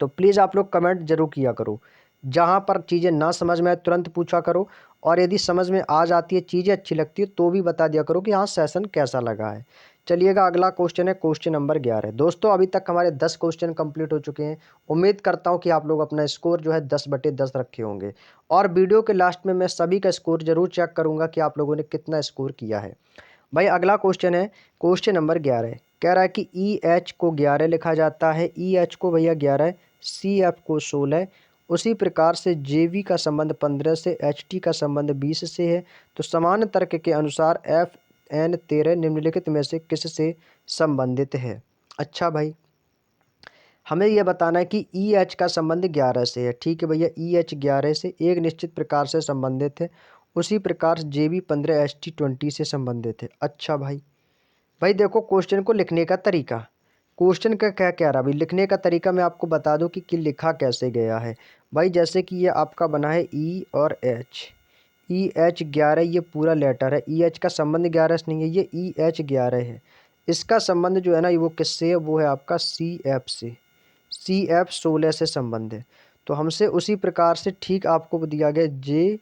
तो प्लीज़ आप लोग कमेंट जरूर किया करो। जहाँ पर चीज़ें ना समझ में आए तुरंत पूछा करो, और यदि समझ में आ जाती है, चीज़ें अच्छी लगती है, तो भी बता दिया करो कि हाँ सेशन कैसा लगा है। चलिएगा अगला क्वेश्चन है क्वेश्चन नंबर 11। दोस्तों अभी तक हमारे 10 क्वेश्चन कंप्लीट हो चुके हैं। उम्मीद करता हूँ कि आप लोग अपना स्कोर जो है 10/10 रखे होंगे। और वीडियो के लास्ट में मैं सभी का स्कोर जरूर चेक करूँगा कि आप लोगों ने कितना स्कोर किया है। भाई अगला क्वेश्चन है क्वेश्चन नंबर 11। कह रहा है कि ई एच को 11 लिखा जाता है, ई एच को भैया 11, सी एफ को 16। उसी प्रकार से जे वी का संबंध 15 से, एच टी का संबंध 20 से है। तो समान तर्क के अनुसार एफ एन 13 निम्नलिखित में से किससे संबंधित है। अच्छा भाई, हमें यह बताना है कि ई एच का संबंध 11 से है। ठीक है भैया, ई एच 11 से एक निश्चित प्रकार से संबंधित है। उसी प्रकार जे बी 15 एच टी 20 से संबंधित है। अच्छा भाई, भाई देखो क्वेश्चन को लिखने का तरीका, क्वेश्चन का क्या कह रहा है भाई, लिखने का तरीका मैं आपको बता दूं कि लिखा कैसे गया है। भाई जैसे कि ये आपका बना है ई और एच, ई एच 11 ये पूरा लेटर है। ई एच का संबंध 11 से नहीं है, ये ई एच 11 है। इसका संबंध जो है ना वो किससे है, वो है आपका सी एफ से। सी एफ 16 से संबंध है। तो हमसे उसी प्रकार से ठीक आपको दिया गया जे,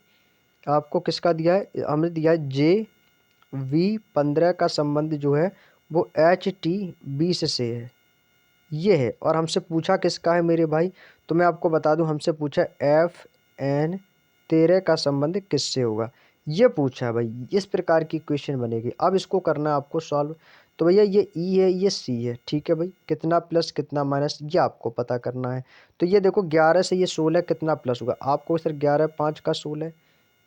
आपको किसका दिया है, हमने दिया है जे वी 15 का संबंध जो है वो एच टी 20 से है, ये है। और हमसे पूछा किसका है मेरे भाई, तो मैं आपको बता दूं हमसे पूछा एफ एन 13 का संबंध किससे होगा, ये पूछा है भाई। इस प्रकार की क्वेश्चन बनेगी। अब इसको करना है आपको सॉल्व। तो भैया ये ई है, ये सी है, ठीक है भाई। कितना प्लस कितना माइनस ये आपको पता करना है। तो ये देखो 11 से ये 16 कितना प्लस होगा आपको सर, 11 5 का 16,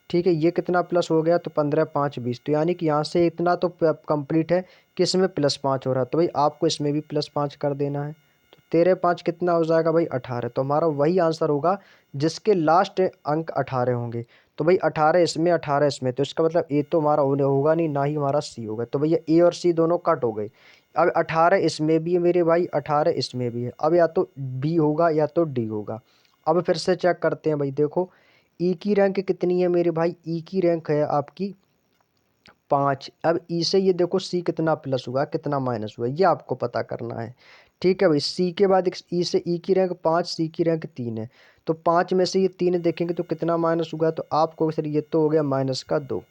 ठीक है। ये कितना प्लस हो गया, तो 15 5 20, तो यानी कि यहाँ से इतना तो कंप्लीट है कि इसमें +5 हो रहा है, तो भाई आपको इसमें भी +5 कर देना है। तो 13 5 कितना हो जाएगा भाई 18, तो हमारा वही आंसर होगा जिसके लास्ट अंक 18 होंगे। तो भाई 18 इसमें 18 इसमें, तो इसका मतलब ए तो हमारा होगा नहीं, ना ही हमारा सी होगा। तो भैया ए और सी दोनों कट हो गए। अब 18 इसमें भी है मेरे भाई, 18 इसमें भी है। अब या तो बी होगा या तो डी होगा। अब फिर से चेक करते हैं भाई। देखो ई की रैंक कितनी है मेरे भाई, ई की रैंक है आपकी 5। अब ई से ये देखो सी कितना प्लस हुआ कितना माइनस हुआ, ये आपको पता करना है, ठीक है भाई। सी के बाद ई से ई की रैंक 5, सी की रैंक 3 है। तो 5 में से ये 3 देखेंगे तो कितना माइनस हुआ, तो आपको सर ये तो हो गया -2।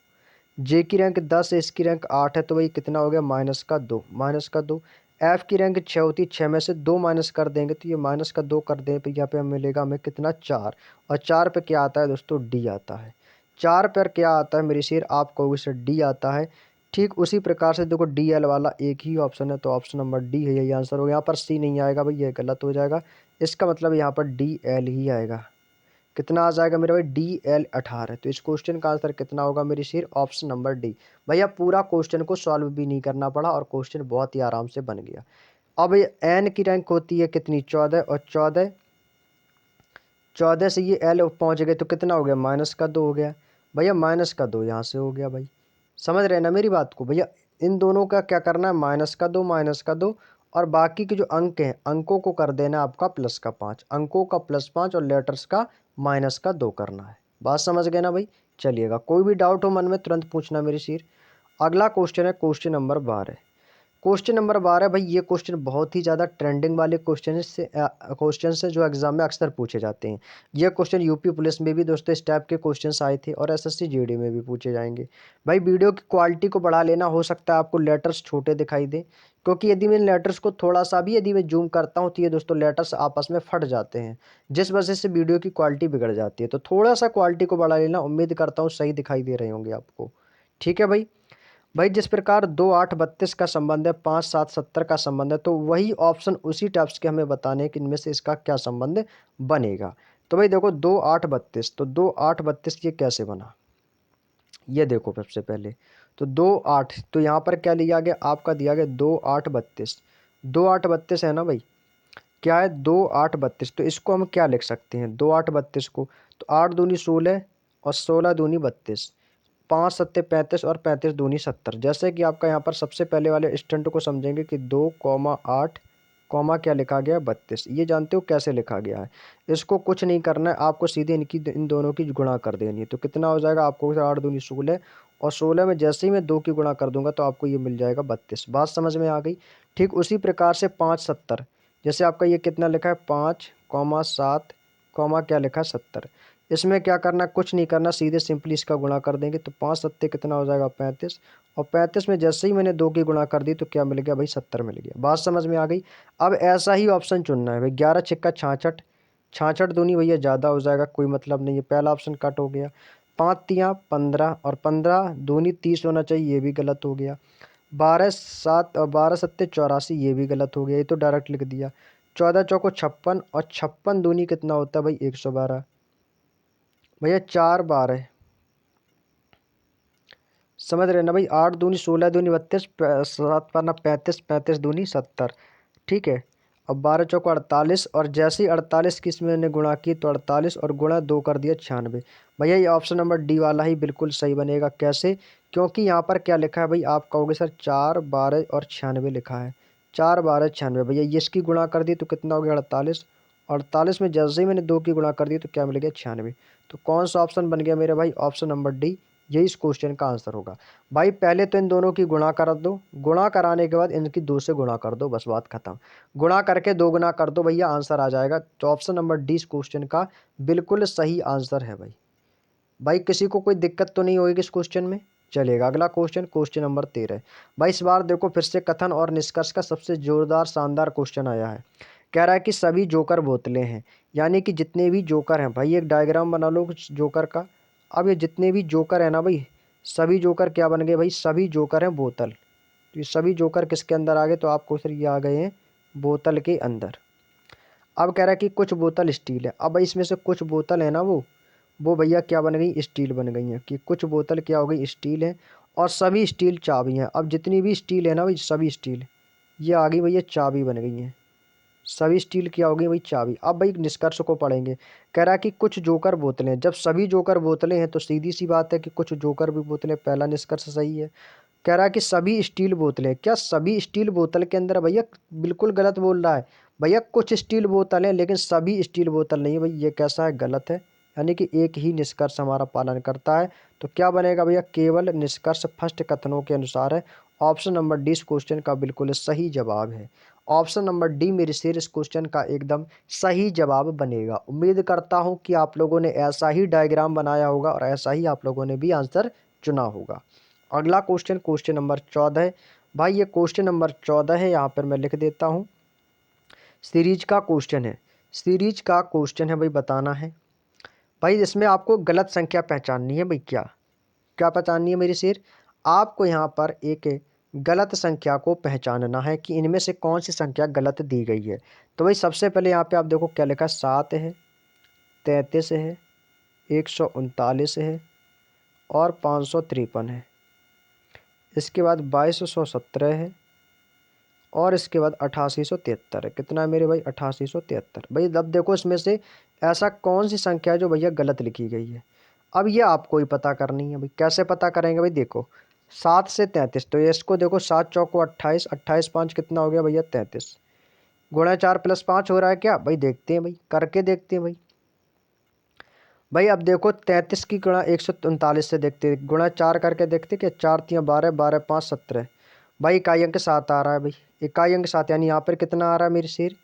जे की रैंक 10 है, इसकी रैंक 8 है, तो भाई कितना हो गया -2, -2। एफ की रैंक 6 होती है, 6 में से 2 माइनस कर देंगे तो ये -2 कर दें, तो यहाँ पे हमें मिलेगा हमें कितना 4। और 4 पे क्या आता है दोस्तों, डी आता है। 4 पर क्या आता है मेरी शेर, आप कहोगे सर डी आता है। ठीक उसी प्रकार से देखो डी एल वाला एक ही ऑप्शन है, तो ऑप्शन नंबर डी है, यही आंसर होगा। यहाँ पर सी नहीं आएगा भाई, ये गलत हो जाएगा। इसका मतलब यहाँ पर डी एल ही आएगा। कितना आ जाएगा मेरे भाई, डी एल 18। तो इस क्वेश्चन का आंसर कितना होगा मेरी शेर, ऑप्शन नंबर डी। भैया पूरा क्वेश्चन को सॉल्व भी नहीं करना पड़ा और क्वेश्चन बहुत ही आराम से बन गया। अब एन की रैंक होती है कितनी, 14, और 14 14 से ये एल पहुंच गए तो कितना हो गया, -2 हो गया। भैया -2 यहाँ से हो गया भाई। समझ रहे हैं ना मेरी बात को भैया। इन दोनों का क्या करना है, -2 -2, और बाकी के जो अंक हैं अंकों को कर देना आपका +5, अंकों का +5 और लेटर्स का -2 करना है। बात समझ गए ना भाई। चलिएगा, कोई भी डाउट हो मन में तुरंत पूछना मेरी शेर। अगला क्वेश्चन है क्वेश्चन नंबर 12। क्वेश्चन नंबर 12 भाई, ये क्वेश्चन बहुत ही ज़्यादा ट्रेंडिंग वाले क्वेश्चन से जो एग्जाम में अक्सर पूछे जाते हैं। ये क्वेश्चन यूपी पुलिस में भी दोस्तों इस टाइप के क्वेश्चंस आए थे और एसएससी जीडी में भी पूछे जाएंगे। भाई वीडियो की क्वालिटी को बढ़ा लेना, हो सकता है आपको लेटर्स छोटे दिखाई दे, क्योंकि यदि मैं लेटर्स को थोड़ा सा भी यदि मैं जूम करता हूँ तो ये दोस्तों लेटर्स आपस में फट जाते हैं, जिस वजह से वीडियो की क्वालिटी बिगड़ जाती है। तो थोड़ा सा क्वालिटी को बढ़ा लेना, उम्मीद करता हूँ सही दिखाई दे रहे होंगे आपको, ठीक है भाई। भाई जिस प्रकार 2 8 32 का संबंध है, 5 7 70 का संबंध है, तो वही ऑप्शन उसी टाइप्स के हमें बताने हैं कि इनमें से इसका क्या संबंध बनेगा। तो भाई देखो 2 8 32, तो 2 8 32 ये कैसे बना, ये देखो सबसे पहले। तो 2 8, तो यहाँ पर क्या लिया गया, आपका दिया गया 2 8 32, 2 8 32 है ना भाई, क्या है 2 8 32। तो इसको हम क्या लिख सकते हैं 2 8 32 को, तो 8 दूनी 16 और 16 दूनी 32, 5 सत्ते 35 और 35 दूनी 70। जैसे कि आपका यहाँ पर सबसे पहले वाले स्टंट को समझेंगे कि 2,8 कॉमा क्या लिखा गया 32, ये जानते हो कैसे लिखा गया है। इसको कुछ नहीं करना है, आपको सीधे इन दोनों की गुणा कर देनी है। तो कितना हो जाएगा आपको, 8 दूनी 16, और 16 में जैसे ही मैं 2 की गुणा कर दूंगा तो आपको ये मिल जाएगा 32। बात समझ में आ गई। ठीक उसी प्रकार से 5 70, जैसे आपका ये कितना लिखा है 5,7 क्या लिखा है 70। इसमें क्या करना, कुछ नहीं करना, सीधे सिंपली इसका गुणा कर देंगे। तो 5 सत्ते कितना हो जाएगा 35, और 35 में जैसे ही मैंने 2 की गुणा कर दी तो क्या मिल गया भाई 70 मिल गया। बात समझ में आ गई। अब ऐसा ही ऑप्शन चुनना है भाई, 11 छिक्का 66, 66 दूनी भैया ज़्यादा हो जाएगा, कोई मतलब नहीं है, पहला ऑप्शन कट हो गया। 5 तियाँ 15, और 15 दूनी 30 होना चाहिए, ये भी गलत हो गया। 12 7 और 12 सत्ते 84, ये भी गलत हो गया, ये तो डायरेक्ट लिख दिया। 14 चौको 56, और 56 दूनी कितना होता है भाई 112, भैया 4 12, समझ रहे ना भाई। 8 दूनी 16 दूनी 32, 7 पाना 35, 35 दूनी 70, ठीक है। अब 12 चौको 48, और जैसे ही 48 की इसमें मैंने गुणा की तो 48 और गुणा 2 कर दिया 96। भैया ये ऑप्शन नंबर डी वाला ही बिल्कुल सही बनेगा। कैसे, क्योंकि यहाँ पर क्या लिखा है भाई, आप कहोगे सर 4 12 और 96 लिखा है, 4 12 96। भैया ये इसकी गुणा कर दी तो कितना हो गया 48, 48 में जैसे ही मैंने 2 की गुणा कर दी तो क्या मिल गया 96। तो कौन सा ऑप्शन बन गया मेरे भाई, ऑप्शन नंबर डी, यही इस क्वेश्चन का आंसर होगा। भाई पहले तो इन दोनों की गुणा कर दो, गुणा कराने के बाद इनकी 2 से गुणा कर दो, बस बात खत्म। गुणा करके 2 गुना कर दो भैया, आंसर आ जाएगा। तो ऑप्शन नंबर डी इस क्वेश्चन का बिल्कुल सही आंसर है भाई। भाई किसी को कोई दिक्कत तो नहीं होगी इस क्वेश्चन में। चलेगा अगला क्वेश्चन, क्वेश्चन नंबर 13। भाई इस बार देखो फिर से कथन और निष्कर्ष का सबसे जोरदार शानदार क्वेश्चन आया है। कह रहा है कि सभी जोकर बोतलें हैं, यानी कि जितने भी जोकर हैं भाई, एक डायग्राम बना लो कुछ जोकर का। अब ये जितने भी जोकर है ना भाई, सभी जोकर क्या बन गए भाई, सभी जोकर हैं बोतल। तो ये सभी जोकर किसके अंदर आ गए, तो आपको सर ये आ गए हैं बोतल के अंदर। अब कह रहा है कि कुछ बोतल स्टील है। अब भाई इसमें से कुछ बोतल है ना वो भैया क्या बन गई, स्टील बन गई हैं। कि कुछ बोतल क्या हो गई, स्टील है, और सभी स्टील चाबी हैं। अब जितनी भी स्टील है ना भाई, सभी स्टील ये आ गई भैया चाबी बन गई हैं। सभी स्टील क्या हो गई भाई, चाबी। अब भाई निष्कर्ष को पढ़ेंगे। कह रहा है कि कुछ जोकर बोतलें, जब सभी जोकर बोतलें हैं तो सीधी सी बात है कि कुछ जोकर भी बोतलें, पहला निष्कर्ष सही है। कह रहा है कि सभी स्टील बोतलें, क्या सभी स्टील बोतल के अंदर, भैया बिल्कुल गलत बोल रहा है। भैया कुछ स्टील बोतल है लेकिन सभी स्टील बोतल नहीं है भाई, ये कैसा है, गलत है। यानी कि एक ही निष्कर्ष हमारा पालन करता है। तो क्या बनेगा भैया, केवल निष्कर्ष फर्स्ट कथनों के अनुसार है। ऑप्शन नंबर डी इस क्वेश्चन का बिल्कुल सही जवाब है। ऑप्शन नंबर डी मेरे शेर इस क्वेश्चन का एकदम सही जवाब बनेगा। उम्मीद करता हूं कि आप लोगों ने ऐसा ही डायग्राम बनाया होगा और ऐसा ही आप लोगों ने भी आंसर चुना होगा। अगला क्वेश्चन, क्वेश्चन नंबर 14 है। भाई ये क्वेश्चन नंबर 14 है, यहाँ पर मैं लिख देता हूँ। सीरीज का क्वेश्चन है, सीरीज का क्वेश्चन है भाई, बताना है। भाई इसमें आपको गलत संख्या पहचाननी है भाई। क्या क्या पहचाननी है मेरे शेर, आपको यहाँ पर एक गलत संख्या को पहचानना है कि इनमें से कौन सी संख्या गलत दी गई है। तो भाई सबसे पहले यहाँ पे आप देखो क्या लिखा है, 7 है, 33 है, 139 है और 553 है। इसके बाद 2217 है और इसके बाद 8873 है। कितना है मेरे भाई, 8873। भाई अब देखो इसमें से ऐसा कौन सी संख्या है जो भैया गलत लिखी गई है। अब ये आपको ही पता करनी है भाई। कैसे पता करेंगे भाई, देखो 7 से 33, तो ये इसको देखो 7 चौको 28, 28 5 कितना हो गया भैया 33। गुणा 4 + 5 हो रहा है क्या भाई, देखते हैं भाई, करके देखते हैं भाई। भाई अब देखो 33 की गुणा 139 से देखते हैं, गुणा 4 करके देखते हैं, क्या 4 3 12, 12 5 17। भाई इकाई अंक 7 आ रहा है भाई, इकाई अंक 7, यानी यहाँ पर कितना आ रहा है मेरे शेर,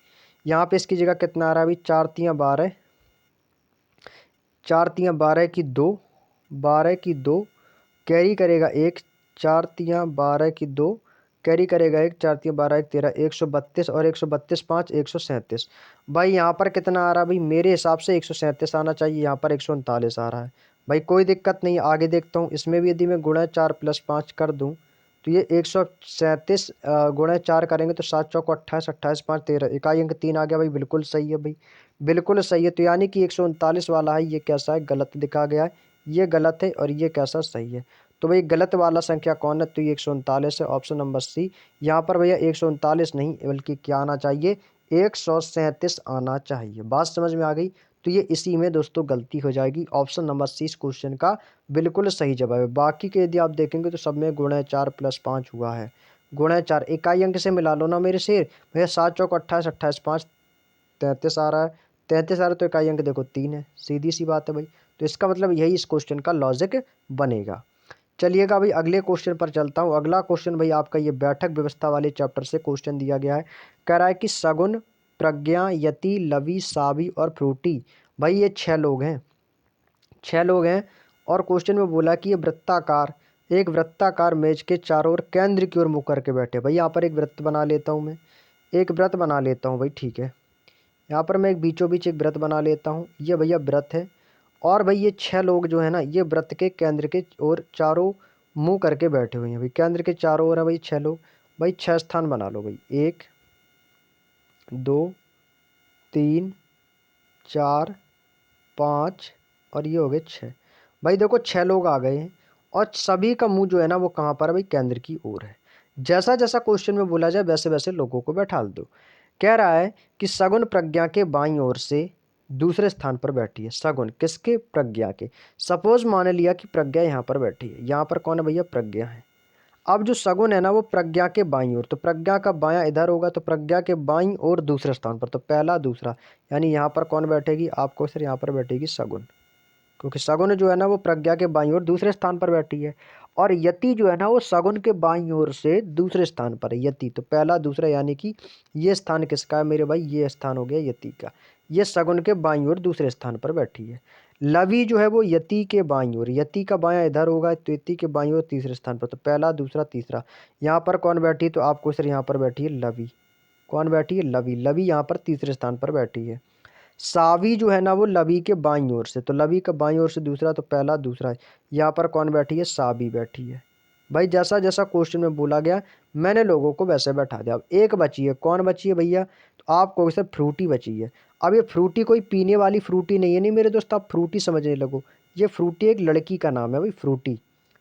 यहाँ पे इसकी जगह कितना आ रहा है भाई, 4 3 12, 4 3 12 की 2, 12 की 2, कैरी करेगा 1, 4 3 12 की 2, कैरी करेगा 1, 4 3 12 1 13, 132 और 132 5 137। भाई यहाँ पर कितना आ रहा है भाई, मेरे हिसाब से 137 आना चाहिए, यहाँ पर 139 आ रहा है। भाई कोई दिक्कत नहीं, आगे देखता हूँ। इसमें भी यदि मैं गुणा 4 + 5 कर दूँ तो ये 137 गुणा 4 करेंगे तो 7 चौको 28, 28 5 13, इकाई अंक 3 आ गया भाई, बिल्कुल सही है भाई, बिल्कुल सही है। तो यानी कि 139 वाला है ये कैसा है, गलत लिखा गया है, ये गलत है, और ये कैसा सही है। तो भाई गलत वाला संख्या कौन है, तो ये 139 है, ऑप्शन नंबर सी। यहाँ पर भैया 139 नहीं बल्कि क्या आना चाहिए, 137 आना चाहिए। बात समझ में आ गई। तो ये इसी में दोस्तों गलती हो जाएगी, ऑप्शन नंबर सी इस क्वेश्चन का बिल्कुल सही जवाब है। बाकी के यदि आप देखेंगे तो सब में गुणा 4 + 5 हुआ है। गुणा 4 इकाई अंक से मिला लो ना मेरे शेर, भैया 7 चौक 28, 28 5 33 आ रहा है, 33 आ रहा है, तो इकाई अंक देखो 3 है, सीधी सी बात है भाई। तो इसका मतलब यही इस क्वेश्चन का लॉजिक बनेगा। चलिएगा भाई अगले क्वेश्चन पर चलता हूँ। अगला क्वेश्चन भाई आपका ये बैठक व्यवस्था वाले चैप्टर से क्वेश्चन दिया गया है। कह रहा है कि सगुन, प्रज्ञा, यति, लवी, सावी और फ्रूटी, भाई ये 6 लोग हैं, 6 लोग हैं। और क्वेश्चन में बोला कि ये वृत्ताकार, एक वृत्ताकार मेज के चारों ओर केंद्र की ओर मुँह करके बैठे। भाई यहाँ पर एक वृत्त बना लेता हूँ मैं, एक व्रत बना लेता हूँ भाई, ठीक है। यहाँ पर मैं एक बीचों बीच एक व्रत बना लेता हूँ, ये भैया व्रत है। और भाई ये 6 लोग जो है ना, ये व्रत के केंद्र के ओर चारों मुंह करके बैठे हुए हैं भाई, केंद्र के चारों ओर है भाई 6 लोग। भाई 6 स्थान बना लो भाई, 1 2 3 4 5 और ये हो गए 6। भाई देखो 6 लोग आ गए हैं और सभी का मुंह जो है ना वो कहाँ पर है भाई, केंद्र की ओर है। जैसा जैसा क्वेश्चन में बोला जाए वैसे वैसे लोगों को बैठा दो। कह रहा है कि सगुन प्रज्ञा के बाईं ओर से दूसरे स्थान पर बैठी है। सगुन किसके, प्रज्ञा के। सपोज मान लिया कि प्रज्ञा यहाँ पर बैठी है, यहाँ पर कौन है भैया, प्रज्ञा है। अब जो सगुन है ना वो प्रज्ञा के बाईं ओर, तो प्रज्ञा का बायां इधर होगा, तो प्रज्ञा के बाईं ओर दूसरे स्थान पर, तो पहला दूसरा, यानी यहाँ पर कौन बैठेगी, आपको सर यहाँ पर बैठेगी सगुन, क्योंकि सगुन जो है ना वो प्रज्ञा के बाईं ओर दूसरे स्थान पर बैठी है। और यति जो है ना वो सगुन के बाईं ओर से दूसरे स्थान पर है, यति तो पहला दूसरा, यानी कि ये स्थान किसका है मेरे भाई, ये स्थान हो गया यति का। ये सगुन के बाईं ओर दूसरे स्थान पर बैठी है। लवी जो है वो यति के बाईं ओर, यति का बायां इधर होगा, तो यति के बाईं ओर तीसरे स्थान पर, तो पहला दूसरा तीसरा। यहाँ पर कौन बैठी है, तो आपको सर यहाँ पर बैठी है लवी। कौन बैठी है, लवी, लवी यहाँ पर तीसरे स्थान पर बैठी है। सावी जो है ना वो लवी के बाईं ओर से, तो लवी के बाईं ओर से दूसरा, तो पहला दूसरा है। यहाँ पर कौन बैठी है? सावी बैठी है। भाई जैसा जैसा क्वेश्चन में बोला गया मैंने लोगों को वैसे बैठा दिया। अब एक बची है, कौन बची है भैया? तो आपको सर फ्रूटी बची है। अब ये फ्रूटी कोई पीने वाली फ्रूटी नहीं है, नहीं मेरे दोस्त आप फ्रूटी समझने लगो। ये फ्रूटी एक लड़की का नाम है भाई, फ्रूटी।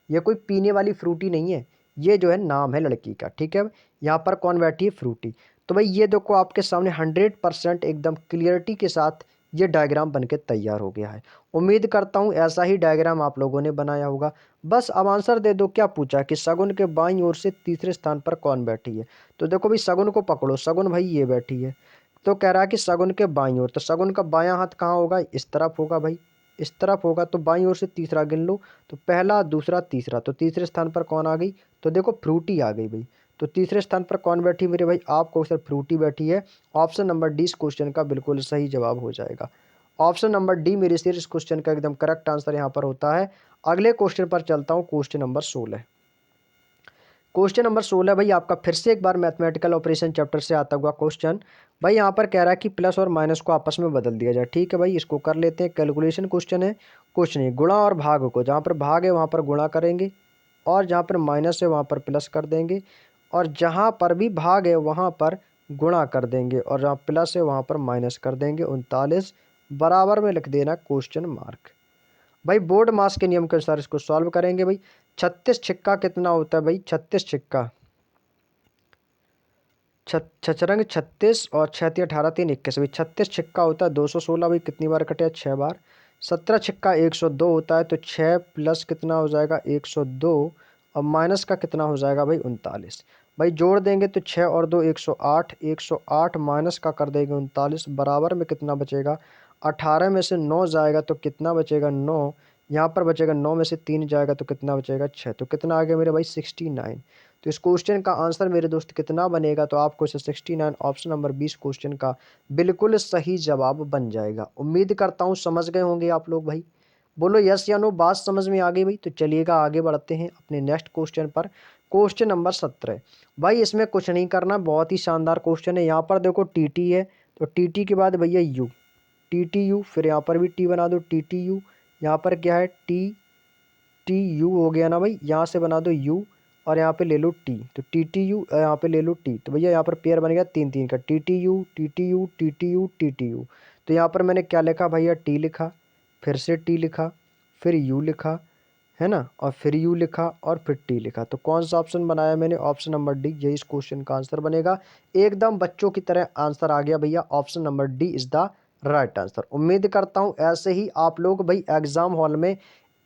ये कोई पीने वाली फ्रूटी नहीं है, ये जो है नाम है लड़की का, ठीक है। यहाँ पर कौन बैठी है? फ्रूटी। तो भाई ये देखो आपके सामने 100% एकदम क्लियरिटी के साथ ये डायग्राम बनके तैयार हो गया है। उम्मीद करता हूँ ऐसा ही डायग्राम आप लोगों ने बनाया होगा। बस अब आंसर दे दो। क्या पूछा कि शगुन के बाईं ओर से तीसरे स्थान पर कौन बैठी है? तो देखो भाई शगुन को पकड़ो, शगुन भाई ये बैठी है। तो कह रहा है कि शगुन के बाईं ओर, तो शगुन का बायां हाथ कहाँ होगा? इस तरफ होगा भाई, इस तरफ होगा। तो बाईं ओर से तीसरा गिन लो, तो पहला दूसरा तीसरा, तो तीसरे स्थान पर कौन आ गई? तो देखो फ्रूटी आ गई भाई। तो तीसरे स्थान पर कौन बैठी मेरे भाई? आपको सर फ्रूटी बैठी है। ऑप्शन नंबर डी इस क्वेश्चन का बिल्कुल सही जवाब हो जाएगा। ऑप्शन नंबर डी मेरे से इस क्वेश्चन का एकदम करेक्ट आंसर यहाँ पर होता है। अगले क्वेश्चन पर चलता हूँ, क्वेश्चन नंबर 16। क्वेश्चन नंबर 16 भाई आपका फिर से एक बार मैथमेटिकल ऑपरेशन चैप्टर से आता हुआ क्वेश्चन। भाई यहाँ पर कह रहा है कि प्लस और माइनस को आपस में बदल दिया जाए, ठीक है भाई। इसको कर लेते हैं, कैलकुलेशन क्वेश्चन है, कुछ नहीं। गुणा और भाग को, जहाँ पर भाग है वहाँ पर गुणा करेंगे, और जहाँ पर माइनस है वहाँ पर प्लस कर देंगे, और जहाँ पर भी भाग है वहाँ पर गुणा कर देंगे, और जहाँ प्लस है वहाँ पर माइनस कर देंगे। 39 बराबर में लिख देना क्वेश्चन मार्क। भाई बोर्ड मास के नियम के अनुसार इसको सॉल्व करेंगे भाई। 36 छिक्का कितना होता है भाई? 36 छिक्का, छचरंग 36 और 6 × 18 = 21 भाई। 36 छिक्का होता है 216 भाई। कितनी बार कटे? 6 बार। 17 छिक्का 102 होता है, तो 6 प्लस कितना हो जाएगा? 102, और माइनस का कितना हो जाएगा भाई? 39। भाई जोड़ देंगे तो 6 और 2 108, 108 माइनस का कर देंगे 39, बराबर में कितना बचेगा? 18 में से 9 जाएगा तो कितना बचेगा? 9। यहाँ पर बचेगा 9 में से 3 जाएगा तो कितना बचेगा? 6। तो कितना आ गया मेरे भाई? 69। तो इस क्वेश्चन का आंसर मेरे दोस्त कितना बनेगा? तो आपको इसे 69 ऑप्शन नंबर 20 क्वेश्चन का बिल्कुल सही जवाब बन जाएगा। उम्मीद करता हूँ समझ गए होंगे आप लोग भाई। बोलो यस या नो, बात समझ में आ गई भाई? तो चलिएगा आगे बढ़ते हैं अपने नेक्स्ट क्वेश्चन पर। क्वेश्चन नंबर 17 भाई, इसमें कुछ नहीं करना, बहुत ही शानदार क्वेश्चन है। यहाँ पर देखो टी है, तो टी के बाद भैया यू, टी फिर यहाँ पर भी टी बना दो, टी यू। यहाँ पर क्या है? टी यू हो गया ना भाई। यहाँ से बना दो यू, और यहाँ पे ले लो टी, तो टी यू, यहाँ पे ले लो टी। तो भैया यहाँ पर पेयर बन गया 3 3 का, T U T U T U T U. तो यहाँ पर मैंने क्या लिखा भैया? टी लिखा, फिर से टी लिखा, फिर यू लिखा, है ना, और फिर यू लिखा, और फिर टी लिखा। तो कौन सा ऑप्शन बनाया मैंने? ऑप्शन नंबर डी, यही इस क्वेश्चन का आंसर बनेगा। एकदम बच्चों की तरह आंसर आ गया भैया। Option number D is the right answer. उम्मीद करता हूँ ऐसे ही आप लोग भाई एग्जाम हॉल में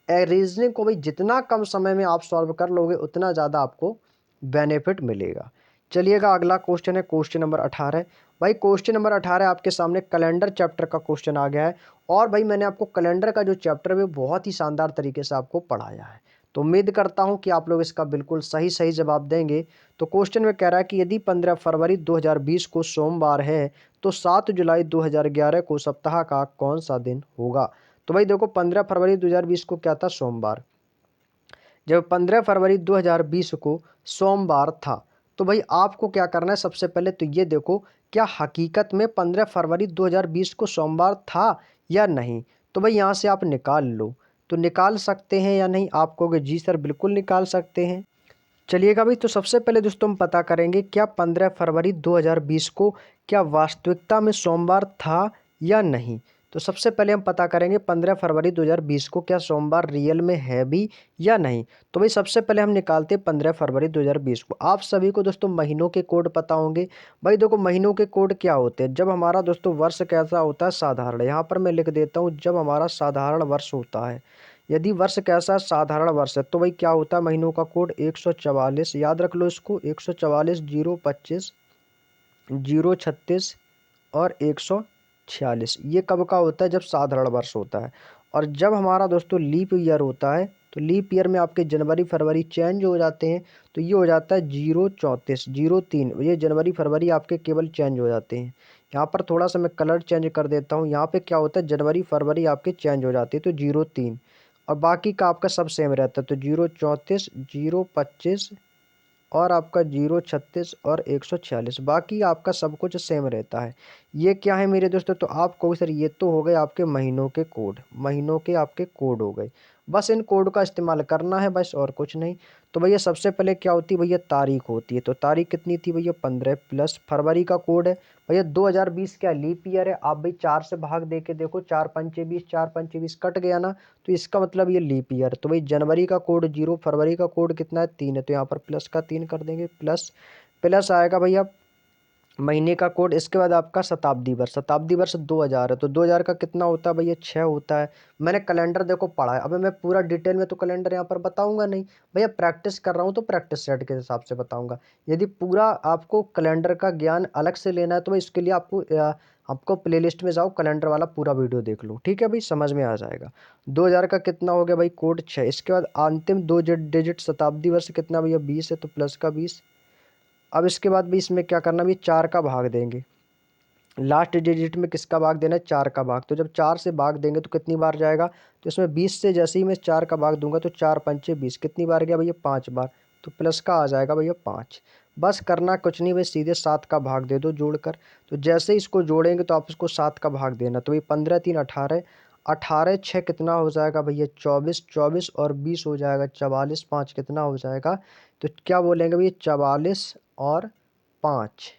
रीजनिंग को भाई जितना कम समय में आप सॉल्व कर लोगे उतना ज़्यादा आपको बेनिफिट मिलेगा। चलिएगा अगला क्वेश्चन है, क्वेश्चन नंबर 18। भाई क्वेश्चन नंबर 18 आपके सामने कैलेंडर चैप्टर का क्वेश्चन आ गया है। और भाई मैंने आपको कैलेंडर का जो चैप्टर है वो बहुत ही शानदार तरीके से आपको पढ़ाया है। तो उम्मीद करता हूँ कि आप लोग इसका बिल्कुल सही सही जवाब देंगे। तो क्वेश्चन में कह रहा है कि यदि 15 फरवरी 2020 को सोमवार है, तो 7 जुलाई 2011 को सप्ताह का कौन सा दिन होगा? तो भाई देखो 15 फरवरी 2020 को क्या था? सोमवार। जब 15 फरवरी 2020 को सोमवार था, तो भाई आपको क्या करना है? सबसे पहले तो ये देखो, क्या हकीकत में 15 फरवरी 2020 को सोमवार था या नहीं? तो भाई यहाँ से आप निकाल लो। तो निकाल सकते हैं या नहीं? आप कहोगे जी सर बिल्कुल निकाल सकते हैं। चलिएगा भाई, तो सबसे पहले दोस्तों हम पता करेंगे क्या 15 फरवरी 2020 को क्या वास्तविकता में सोमवार था या नहीं। तो सबसे पहले हम पता करेंगे 15 फरवरी 2020 को क्या सोमवार रियल में है भी या नहीं। तो भाई सबसे पहले हम निकालते हैं 15 फरवरी 2020 को। आप सभी को दोस्तों महीनों के कोड पता होंगे। भाई देखो महीनों के कोड क्या होते हैं? जब हमारा दोस्तों वर्ष कैसा होता है? साधारण। यहाँ पर मैं लिख देता हूँ, जब हमारा साधारण वर्ष होता है। यदि वर्ष कैसा? साधारण वर्ष है, तो भाई क्या होता है? महीनों का कोड 144। याद रख लो इसको, 144, 025, 036 और 146। ये कब का होता है? जब साधारण वर्ष होता है। और जब हमारा दोस्तों लीप ईयर होता है, तो लीप ईयर में आपके जनवरी फरवरी चेंज हो जाते हैं। तो ये हो जाता है 034, 03। ये जनवरी फरवरी आपके केवल चेंज हो जाते हैं। यहाँ पर थोड़ा सा मैं कलर चेंज कर देता हूँ। यहाँ पे क्या होता है? जनवरी फरवरी आपके चेंज हो जाते हैं, तो 03। और बाकी का आपका सब सेम रहता है, तो 034, 025 और आपका 0, 36 और 146, बाकी आपका सब कुछ सेम रहता है। ये क्या है मेरे दोस्तों, तो आप कहो सर ये तो हो गए आपके महीनों के कोड, महीनों के आपके कोड हो गए। बस इन कोड का इस्तेमाल करना है, बस और कुछ नहीं। तो भैया सबसे पहले क्या होती है भैया, तारीख होती है। तो तारीख कितनी थी भैया, 15 प्लस फरवरी का कोड है भैया 2020, क्या लीप ईयर है। आप भाई 4 से भाग दे के देखो, 4 पंचे 20, 4 पंचे 20 कट गया ना, तो इसका मतलब ये लीप ईयर। तो भाई जनवरी का कोड 0, फरवरी का कोड कितना है 3 है, तो यहाँ पर प्लस का 3 कर देंगे। प्लस प्लस आएगा भैया महीने का कोड। इसके बाद आपका शताब्दी वर्ष, शताब्दी वर्ष 2000 है, तो 2000 का कितना होता है भैया, 6 होता है। मैंने कैलेंडर देखो पढ़ा है, अबे मैं पूरा डिटेल में तो कैलेंडर यहाँ पर बताऊंगा नहीं भैया, प्रैक्टिस कर रहा हूँ तो प्रैक्टिस सेट के हिसाब से बताऊंगा। यदि पूरा आपको कैलेंडर का ज्ञान अलग से लेना है तो भाई इसके लिए आपको प्लेलिस्ट में जाओ, कैलेंडर वाला पूरा वीडियो देख लो, ठीक है भाई, समझ में आ जाएगा। 2000 का कितना हो गया भाई, कोड 6। इसके बाद अंतिम दो डिजिट शताब्दी वर्ष कितना भैया, 20 है, तो प्लस का 20। अब इसके बाद भी इसमें क्या करना, भी 4 का भाग देंगे। लास्ट डिजिट में किसका भाग देना है, 4 का भाग। तो जब 4 से भाग देंगे तो कितनी बार जाएगा, तो इसमें 20 से जैसे ही मैं 4 का भाग दूंगा तो 4 पंचे 20, कितनी बार गया भैया, 5 बार। तो प्लस का आ जाएगा भैया 5। बस करना कुछ नहीं भाई, सीधे 7 का भाग दे दो जोड़कर। तो जैसे ही इसको जोड़ेंगे तो आप इसको 7 का भाग देना, तो भाई 15 3 18, 18 6 कितना हो जाएगा भैया, 24, 24 और 20 हो जाएगा 44, 5 कितना हो जाएगा, तो क्या बोलेंगे भैया 44 और 5,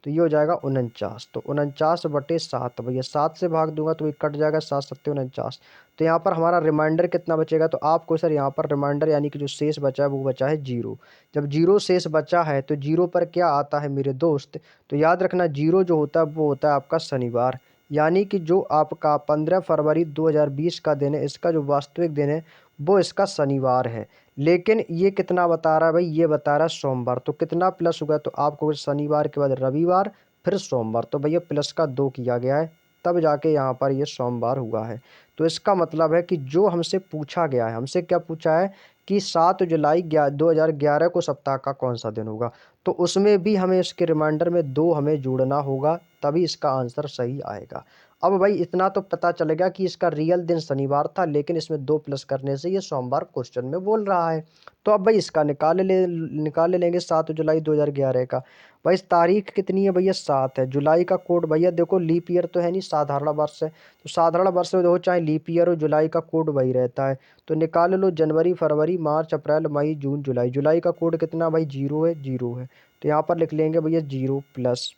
तो ये हो जाएगा 49। तो 49/7 भैया 7 से भाग दूंगा तो ये कट जाएगा, 7 7 49। तो यहाँ पर हमारा रिमाइंडर कितना बचेगा, तो आपको सर यहाँ पर रिमाइंडर यानी कि जो शेष बचा है वो बचा है 0। जब 0 शेष बचा है तो 0 पर क्या आता है मेरे दोस्त, तो याद रखना 0 जो होता है वो होता है आपका शनिवार। यानी कि जो आपका 15 फरवरी 2020 का दिन है, इसका जो वास्तविक दिन है वो इसका शनिवार है। लेकिन ये कितना बता रहा है भाई, ये बता रहा है सोमवार। तो कितना प्लस होगा, तो आपको शनिवार के बाद रविवार फिर सोमवार, तो भैया प्लस का 2 किया गया है, तब जाके यहाँ पर ये सोमवार हुआ है। तो इसका मतलब है कि जो हमसे पूछा गया है, हमसे क्या पूछा है कि 7 जुलाई 2011 को सप्ताह का कौन सा दिन होगा, तो उसमें भी हमें इसके रिमाइंडर में 2 हमें जोड़ना होगा, तभी इसका आंसर सही आएगा। अब भाई इतना तो पता चल गया कि इसका रियल दिन शनिवार था, लेकिन इसमें 2 प्लस करने से ये सोमवार क्वेश्चन में बोल रहा है। तो अब भाई इसका निकाल लेंगे 7 जुलाई 2011 का। भाई तारीख कितनी है भैया, 7 है। जुलाई का कोड भैया देखो, लीप ईयर तो है नहीं, साधारण वर्ष है। तो साधारण वर्ष में हो चाहे लीप ईयर हो, जुलाई का कोड वही रहता है। तो निकाल लो, जनवरी फरवरी मार्च अप्रैल मई जून जुलाई। जुलाई का कोड कितना भाई, 0 है, 0 है। तो यहाँ पर लिख लेंगे भैया 0 प्लस।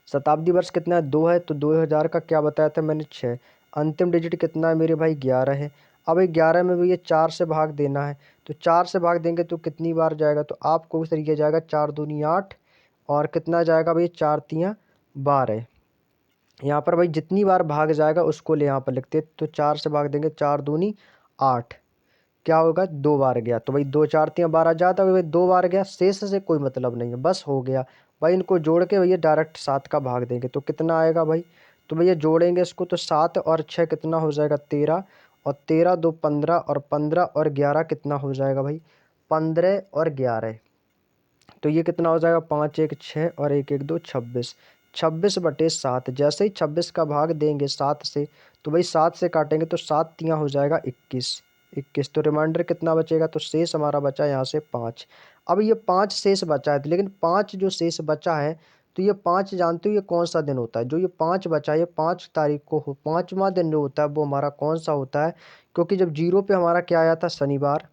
शताब्दी वर्ष कितना है, 2 है, तो 2000 का क्या बताया था मैंने, 6। अंतिम डिजिट कितना है मेरे भाई, 11 है। अब 11 में भी ये 4 से भाग देना है, तो 4 से भाग देंगे तो कितनी बार जाएगा, तो आपको इस तरीके जाएगा 4 दूनी 8, और कितना जाएगा भाई 4 तियाँ 12। यहाँ पर भाई जितनी बार भाग जाएगा उसको ले यहाँ पर लिखते, तो 4 से भाग देंगे, 4 दूनी 8, क्या होगा 2 बार गया, तो भाई 2 4 3 12 जाता है भाई, 2 बार गया, शेष से कोई मतलब नहीं है, बस हो गया भाई। इनको जोड़ के भैया डायरेक्ट 7 का भाग देंगे तो कितना आएगा भाई, तो भैया जोड़ेंगे इसको तो 7 और 6 कितना हो जाएगा 13, और 13 2 15, और 15 और 11 कितना हो जाएगा भाई, 15 और 11, तो ये कितना हो जाएगा, 5 1 6 और 1 1 2 26, 26/7। जैसे ही 26 का भाग देंगे 7 से, तो भाई 7 से काटेंगे तो 7 तियाँ हो जाएगा 21, 21। तो रिमाइंडर कितना बचेगा, तो शेष हमारा बचा यहाँ से 5। अब ये 5 शेष बचा है, लेकिन 5 जो शेष बचा है, तो ये 5 जानते हो ये कौन सा दिन होता है, जो ये 5 बचा है ये 5 तारीख को हो, 5वां दिन जो होता है वो हमारा कौन सा होता है, क्योंकि जब 0 पे हमारा क्या आया था, शनिवार,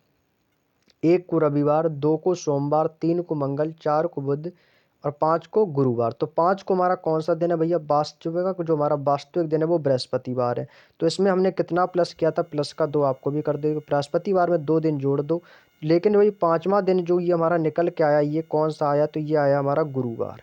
1 को रविवार, 2 को सोमवार, 3 को मंगल, 4 को बुध, और 5 को गुरुवार। तो 5 को हमारा कौन सा दिन है भैया, वास्तविक का जो हमारा वास्तविक दिन है वो बृहस्पतिवार है। तो इसमें हमने कितना प्लस किया था, प्लस का 2 आपको भी कर दो, बृहस्पतिवार में 2 दिन जोड़ दो। लेकिन वही 5वां दिन जो ये हमारा निकल के आया, ये कौन सा आया, तो ये आया हमारा गुरुवार,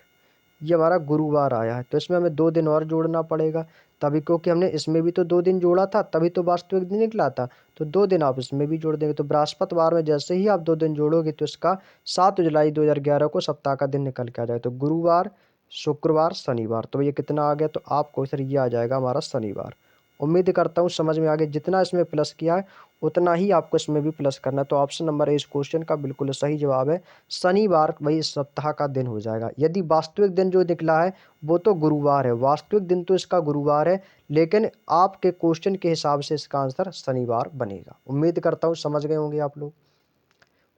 ये हमारा गुरुवार आया है। तो इसमें हमें 2 दिन और जोड़ना पड़ेगा, तभी, क्योंकि हमने इसमें भी तो 2 दिन जोड़ा था, तभी तो वास्तविक दिन निकला था। तो 2 दिन आप इसमें भी जोड़ देंगे, तो बृहस्पतिवार में जैसे ही आप 2 दिन जोड़ोगे तो इसका 7 जुलाई 2011 को सप्ताह का दिन निकल के आ जाएगा। तो गुरुवार, शुक्रवार, शनिवार, तो ये कितना आ गया, तो आपको सर ये आ जाएगा हमारा शनिवार। उम्मीद करता हूँ समझ में आ गया, जितना इसमें प्लस किया है उतना ही आपको इसमें भी प्लस करना है। तो ऑप्शन नंबर ए इस क्वेश्चन का बिल्कुल सही जवाब है, शनिवार वही इस सप्ताह का दिन हो जाएगा। यदि वास्तविक दिन जो निकला है वो तो गुरुवार है, वास्तविक दिन तो इसका गुरुवार है, लेकिन आपके क्वेश्चन के हिसाब से इसका आंसर शनिवार बनेगा। उम्मीद करता हूँ समझ गए होंगे आप लोग।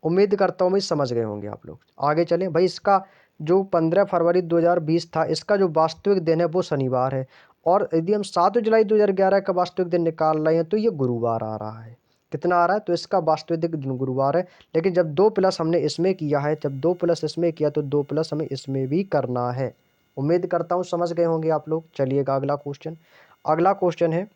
उम्मीद करता हूँ भाई समझ गए होंगे आप लोग। आगे चलें भाई। इसका जो 15 फरवरी 2020 था, इसका जो वास्तविक दिन है वो शनिवार है। और यदि हम 7 जुलाई 2011 का वास्तविक दिन निकाल रहे हैं तो ये गुरुवार आ रहा है। कितना आ रहा है? तो इसका वास्तविक दिन गुरुवार है। लेकिन जब 2 प्लस हमने इसमें किया है, जब 2 प्लस इसमें किया तो 2 प्लस हमें इसमें भी करना है। उम्मीद करता हूँ समझ गए होंगे आप लोग। चलिएगा अगला क्वेश्चन। अगला क्वेश्चन है,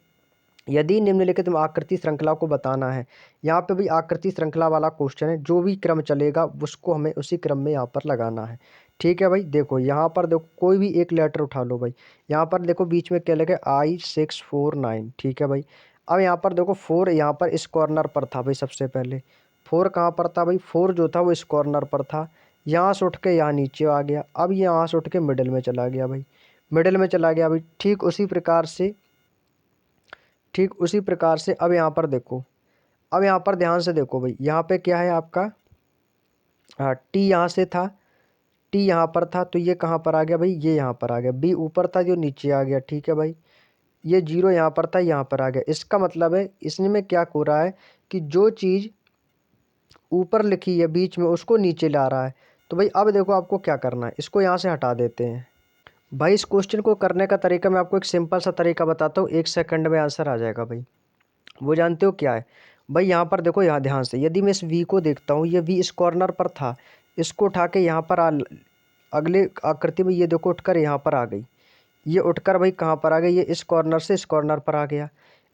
यदि निम्नलिखित में आकृति श्रृंखला को बताना है। यहाँ पे भी आकृति श्रृंखला वाला क्वेश्चन है। जो भी क्रम चलेगा उसको हमें उसी क्रम में यहाँ पर लगाना है। ठीक है भाई। देखो यहाँ पर देखो कोई भी एक लेटर उठा लो भाई। यहाँ पर देखो बीच में क्या लगे, I649। ठीक है भाई। अब यहाँ पर देखो 4 यहाँ पर इस कॉर्नर पर था भाई। सबसे पहले 4 कहाँ पर था भाई? 4 जो था वो इस कॉर्नर पर था। यहाँ से उठ के यहाँ नीचे आ गया। अब यहाँ से उठ के मिडिल में चला गया भाई। मिडिल में चला गया भाई। ठीक उसी प्रकार से अब यहाँ पर देखो। अब यहाँ पर ध्यान से देखो भाई। यहाँ पे क्या है आपका, टी यहाँ से था, टी यहाँ पर था, तो ये कहाँ पर आ गया भाई? ये यहाँ पर आ गया। बी ऊपर था जो नीचे आ गया। ठीक है भाई। ये 0 यहाँ पर था, यहाँ पर आ गया। इसका मतलब है इसमें क्या हो रहा है कि जो चीज़ ऊपर लिखी है बीच में उसको नीचे ला रहा है। तो भाई अब देखो आपको क्या करना है, इसको यहाँ से हटा देते हैं भाई। इस क्वेश्चन को करने का तरीका मैं आपको एक सिंपल सा तरीका बताता हूँ। 1 सेकंड में आंसर आ जाएगा भाई। वो जानते हो क्या है भाई? यहाँ पर देखो, यहाँ ध्यान से, यदि मैं इस वी को देखता हूँ, ये वी इस कॉर्नर पर था, इसको उठा के यहाँ पर अगले आकृति में ये देखो उठकर यहाँ पर आ गई। ये उठकर भाई कहाँ पर आ गई? ये इस कॉर्नर से इस कॉर्नर पर आ गया।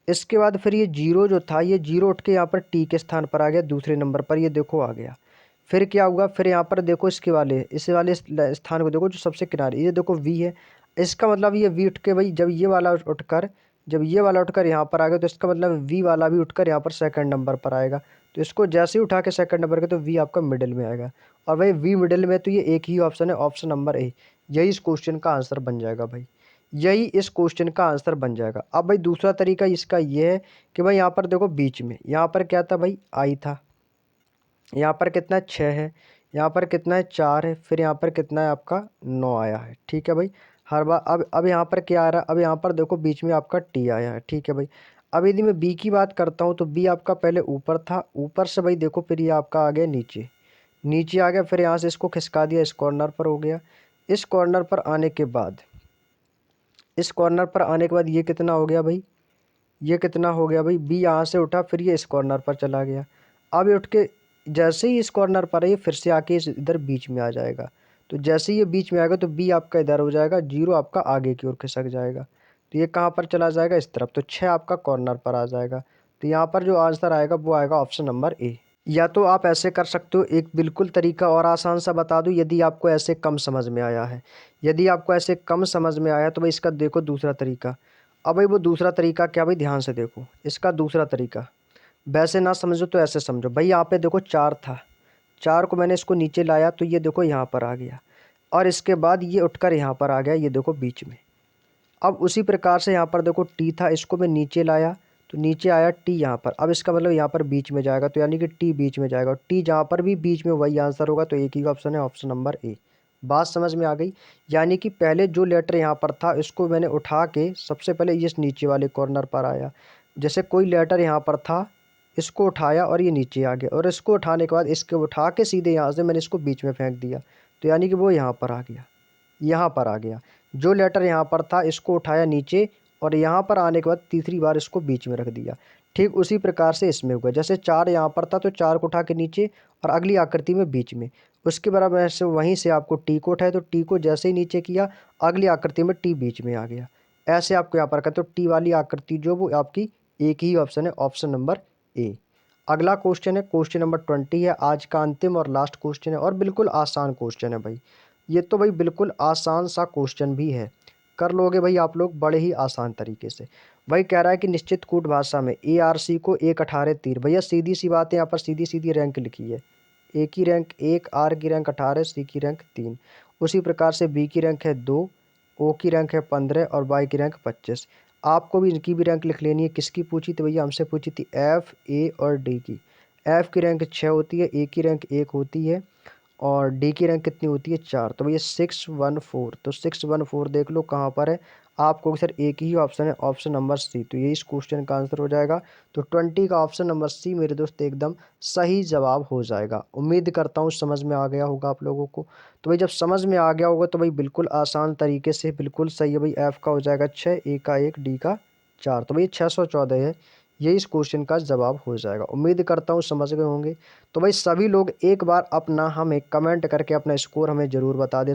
इसके बाद फिर ये 0 जो था, ये 0 उठ के यहाँ पर टी के स्थान पर आ गया, दूसरे नंबर पर। ये देखो आ गया। फिर क्या हुआ? फिर यहाँ पर देखो इस वाले स्थान को देखो जो सबसे किनारे, ये देखो वी है। इसका मतलब ये वी उठ के भाई, जब ये वाला उठकर यहाँ पर आ गया तो इसका मतलब वी वाला भी उठकर यहाँ पर सेकंड नंबर पर आएगा। तो इसको जैसे ही उठा के सेकंड नंबर के तो वी आपका मिडिल में आएगा। और भाई वी मिडिल में तो ये एक ही ऑप्शन है, ऑप्शन नंबर ए। यही इस क्वेश्चन का आंसर बन जाएगा भाई। यही इस क्वेश्चन का आंसर बन जाएगा। अब भाई दूसरा तरीका इसका ये है कि भाई यहाँ पर देखो बीच में, यहाँ पर क्या था भाई? आई था। यहाँ पर कितना है? 6 है। यहाँ पर कितना है? 4 है। फिर यहाँ पर कितना है आपका? 9 आया है। ठीक है भाई। हर बार अब यहाँ पर क्या आ रहा है? अब यहाँ पर देखो बीच में आपका टी आया है। ठीक है भाई। अब यदि मैं बी की बात करता हूँ तो बी आपका पहले ऊपर था, ऊपर से भाई देखो फिर ये आपका आ गया नीचे, नीचे आ गया। फिर यहाँ से इसको खिसका दिया, इस कॉर्नर पर हो गया। इस कॉर्नर पर आने के बाद, ये कितना हो गया भाई? ये कितना हो गया भाई? बी यहाँ से उठा, फिर ये इस कॉर्नर पर चला गया। अब ये उठ के जैसे ही इस कॉर्नर पर है, ये फिर से आके इधर बीच में आ जाएगा। तो जैसे ही ये बीच में आएगा तो बी आपका इधर हो जाएगा, 0 आपका आगे की ओर खिसक जाएगा। तो ये कहाँ पर चला जाएगा? इस तरफ। तो 6 आपका कॉर्नर पर आ जाएगा। तो यहाँ पर जो आंसर आएगा वो आएगा ऑप्शन नंबर ए। या तो आप ऐसे कर सकते हो, एक बिल्कुल तरीका और आसान सा बता दूं, यदि आपको ऐसे कम समझ में आया है। यदि आपको ऐसे कम समझ में आया तो भाई इसका देखो दूसरा तरीका। अब भाई वो दूसरा तरीका क्या भाई? ध्यान से देखो इसका दूसरा तरीका। वैसे ना समझो तो ऐसे समझो भाई। यहाँ पे देखो 4 था, 4 को मैंने इसको नीचे लाया तो ये देखो यहाँ पर आ गया। और इसके बाद ये उठकर यहाँ पर आ गया, ये देखो बीच में। अब उसी प्रकार से यहाँ पर देखो टी था, इसको मैं नीचे लाया तो नीचे आया टी यहाँ पर। अब इसका मतलब यहाँ पर बीच में जाएगा, तो यानी कि टी बीच में जाएगा। टी जहाँ पर भी बीच में वही आंसर होगा। तो एक ही ऑप्शन है, ऑप्शन नंबर ए। बात समझ में आ गई? यानी कि पहले जो लेटर यहाँ पर था इसको मैंने उठा के सबसे पहले ये नीचे वाले कॉर्नर पर आया। जैसे कोई लेटर यहाँ पर था, इसको उठाया और ये नीचे आ गया, और इसको उठाने के बाद इसके उठा के सीधे यहाँ से मैंने इसको बीच में फेंक दिया। तो यानी कि वो यहाँ पर आ गया, यहाँ पर आ गया। जो लेटर यहाँ पर था इसको उठाया नीचे, और यहाँ पर आने के बाद तीसरी बार इसको बीच में रख दिया। ठीक उसी प्रकार से इसमें हुआ। जैसे 4 यहाँ पर था तो 4 को उठा के नीचे और अगली आकृति में बीच में। उसके बराबर से वहीं से आपको टी को उठाया तो टी को जैसे ही नीचे किया, अगली आकृति में टी बीच में आ गया। ऐसे आपको यहाँ पर करते तो टी वाली आकृति जो वो आपकी एक ही ऑप्शन है, ऑप्शन नंबर ए। अगला क्वेश्चन है, क्वेश्चन नंबर 20 है। आज का अंतिम और लास्ट क्वेश्चन है, और बिल्कुल आसान क्वेश्चन है भाई। ये तो भाई बिल्कुल आसान सा क्वेश्चन भी है, कर लोगे भाई आप लोग बड़े ही आसान तरीके से। भाई कह रहा है कि निश्चित कूट भाषा में ARC को 1 18 तीर। भैया सीधी सी बात है, यहाँ पर सीधी सीधी रैंक लिखी है। ए की रैंक 1, आर की रैंक 18, सी की रैंक 3। उसी प्रकार से बी की रैंक है 2, ओ की रैंक है 15 और वाई की रैंक 25। आपको भी इनकी भी रैंक लिख लेनी है। किसकी पूछी थी भैया? हमसे पूछी थी एफ, ए और डी की। एफ की रैंक 6 होती है, ए की रैंक 1 होती है, और डी की रैंक कितनी होती है? 4। तो भैया 614। तो 614 देख लो कहाँ पर है, आपको सर एक ही ऑप्शन है, ऑप्शन नंबर सी। तो ये इस क्वेश्चन का आंसर हो जाएगा। तो 20 का ऑप्शन नंबर सी मेरे दोस्त एकदम सही जवाब हो जाएगा। उम्मीद करता हूँ समझ में आ गया होगा आप लोगों को। तो भाई जब समझ में आ गया होगा तो भाई बिल्कुल आसान तरीके से बिल्कुल सही है भाई। एफ का हो जाएगा 6, ए का 1, डी का 4। तो भाई 614 है, ये इस क्वेश्चन का जवाब हो जाएगा। उम्मीद करता हूँ समझ गए होंगे। तो भाई सभी लोग एक बार अपना हमें कमेंट करके अपना स्कोर हमें ज़रूर बता दें।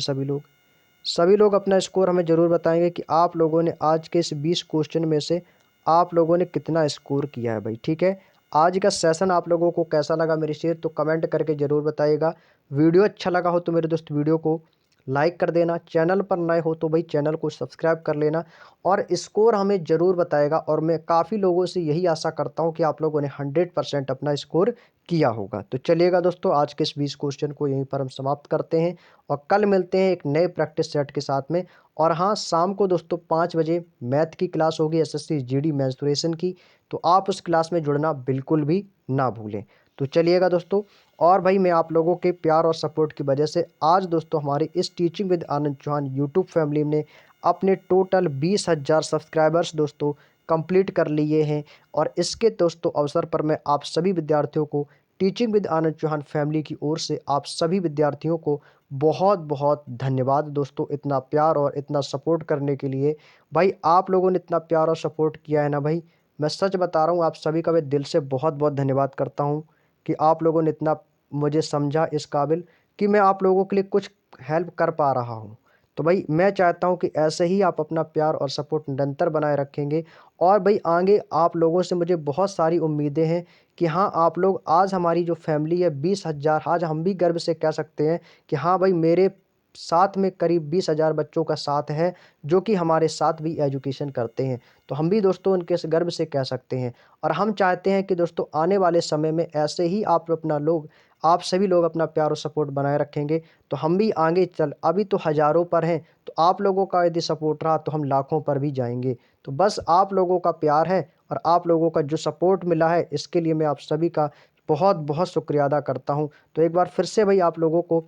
सभी लोग अपना स्कोर हमें ज़रूर बताएंगे कि आप लोगों ने आज के इस 20 क्वेश्चन में से आप लोगों ने कितना स्कोर किया है भाई। ठीक है, आज का सेशन आप लोगों को कैसा लगा मेरे शेर, तो कमेंट करके ज़रूर बताइएगा। वीडियो अच्छा लगा हो तो मेरे दोस्त वीडियो को लाइक कर देना, चैनल पर नए हो तो भाई चैनल को सब्सक्राइब कर लेना और स्कोर हमें ज़रूर बताएगा। और मैं काफ़ी लोगों से यही आशा करता हूँ कि आप लोगों ने 100% अपना स्कोर किया होगा। तो चलिएगा दोस्तों, आज के इस 20 क्वेश्चन को यहीं पर हम समाप्त करते हैं और कल मिलते हैं एक नए प्रैक्टिस सेट के साथ में। और हाँ, शाम को दोस्तों 5 बजे मैथ की क्लास होगी, एसएससी जीडी मेंसुरेशन की। तो आप उस क्लास में जुड़ना बिल्कुल भी ना भूलें। तो चलिएगा दोस्तों, और भाई मैं आप लोगों के प्यार और सपोर्ट की वजह से आज दोस्तों हमारे इस teaching with Anand Chauhan YouTube family ने अपने टोटल 20,000 सब्सक्राइबर्स दोस्तों कंप्लीट कर लिए हैं। और इसके दोस्तों अवसर पर मैं आप सभी विद्यार्थियों को teaching with Anand Chauhan family की ओर से आप सभी विद्यार्थियों को बहुत बहुत धन्यवाद दोस्तों, इतना प्यार और इतना सपोर्ट करने के लिए। भाई आप लोगों ने इतना प्यार और सपोर्ट किया है ना भाई, मैं सच बता रहा हूँ, आप सभी का मैं दिल से बहुत बहुत धन्यवाद करता हूँ कि आप लोगों ने इतना मुझे समझा इस काबिल कि मैं आप लोगों के लिए कुछ हेल्प कर पा रहा हूँ। तो भाई मैं चाहता हूँ कि ऐसे ही आप अपना प्यार और सपोर्ट निरंतर बनाए रखेंगे। और भाई आगे आप लोगों से मुझे बहुत सारी उम्मीदें हैं कि हाँ, आप लोग आज हमारी जो फैमिली है 20,000, आज हम भी गर्व से कह सकते हैं कि हाँ भाई, मेरे साथ में करीब 20,000 बच्चों का साथ है जो कि हमारे साथ भी एजुकेशन करते हैं। तो हम भी दोस्तों उनके से गर्व से कह सकते हैं। और हम चाहते हैं कि दोस्तों आने वाले समय में ऐसे ही आप सभी लोग अपना प्यार और सपोर्ट बनाए रखेंगे तो हम भी आगे चल, अभी तो हज़ारों पर हैं, तो आप लोगों का यदि सपोर्ट रहा तो हम लाखों पर भी जाएंगे। तो बस आप लोगों का प्यार है और आप लोगों का जो सपोर्ट मिला है इसके लिए मैं आप सभी का बहुत बहुत शुक्रिया अदा करता हूं। तो एक बार फिर से भाई आप लोगों को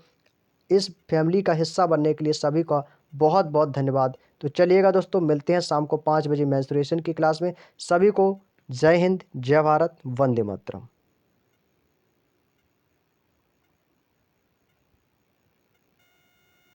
इस फैमिली का हिस्सा बनने के लिए सभी का बहुत बहुत धन्यवाद। तो चलिएगा दोस्तों, मिलते हैं शाम को 5 बजे मेंस्ट्रुएशन की क्लास में। सभी को जय हिंद, जय भारत, वंदे मातरम।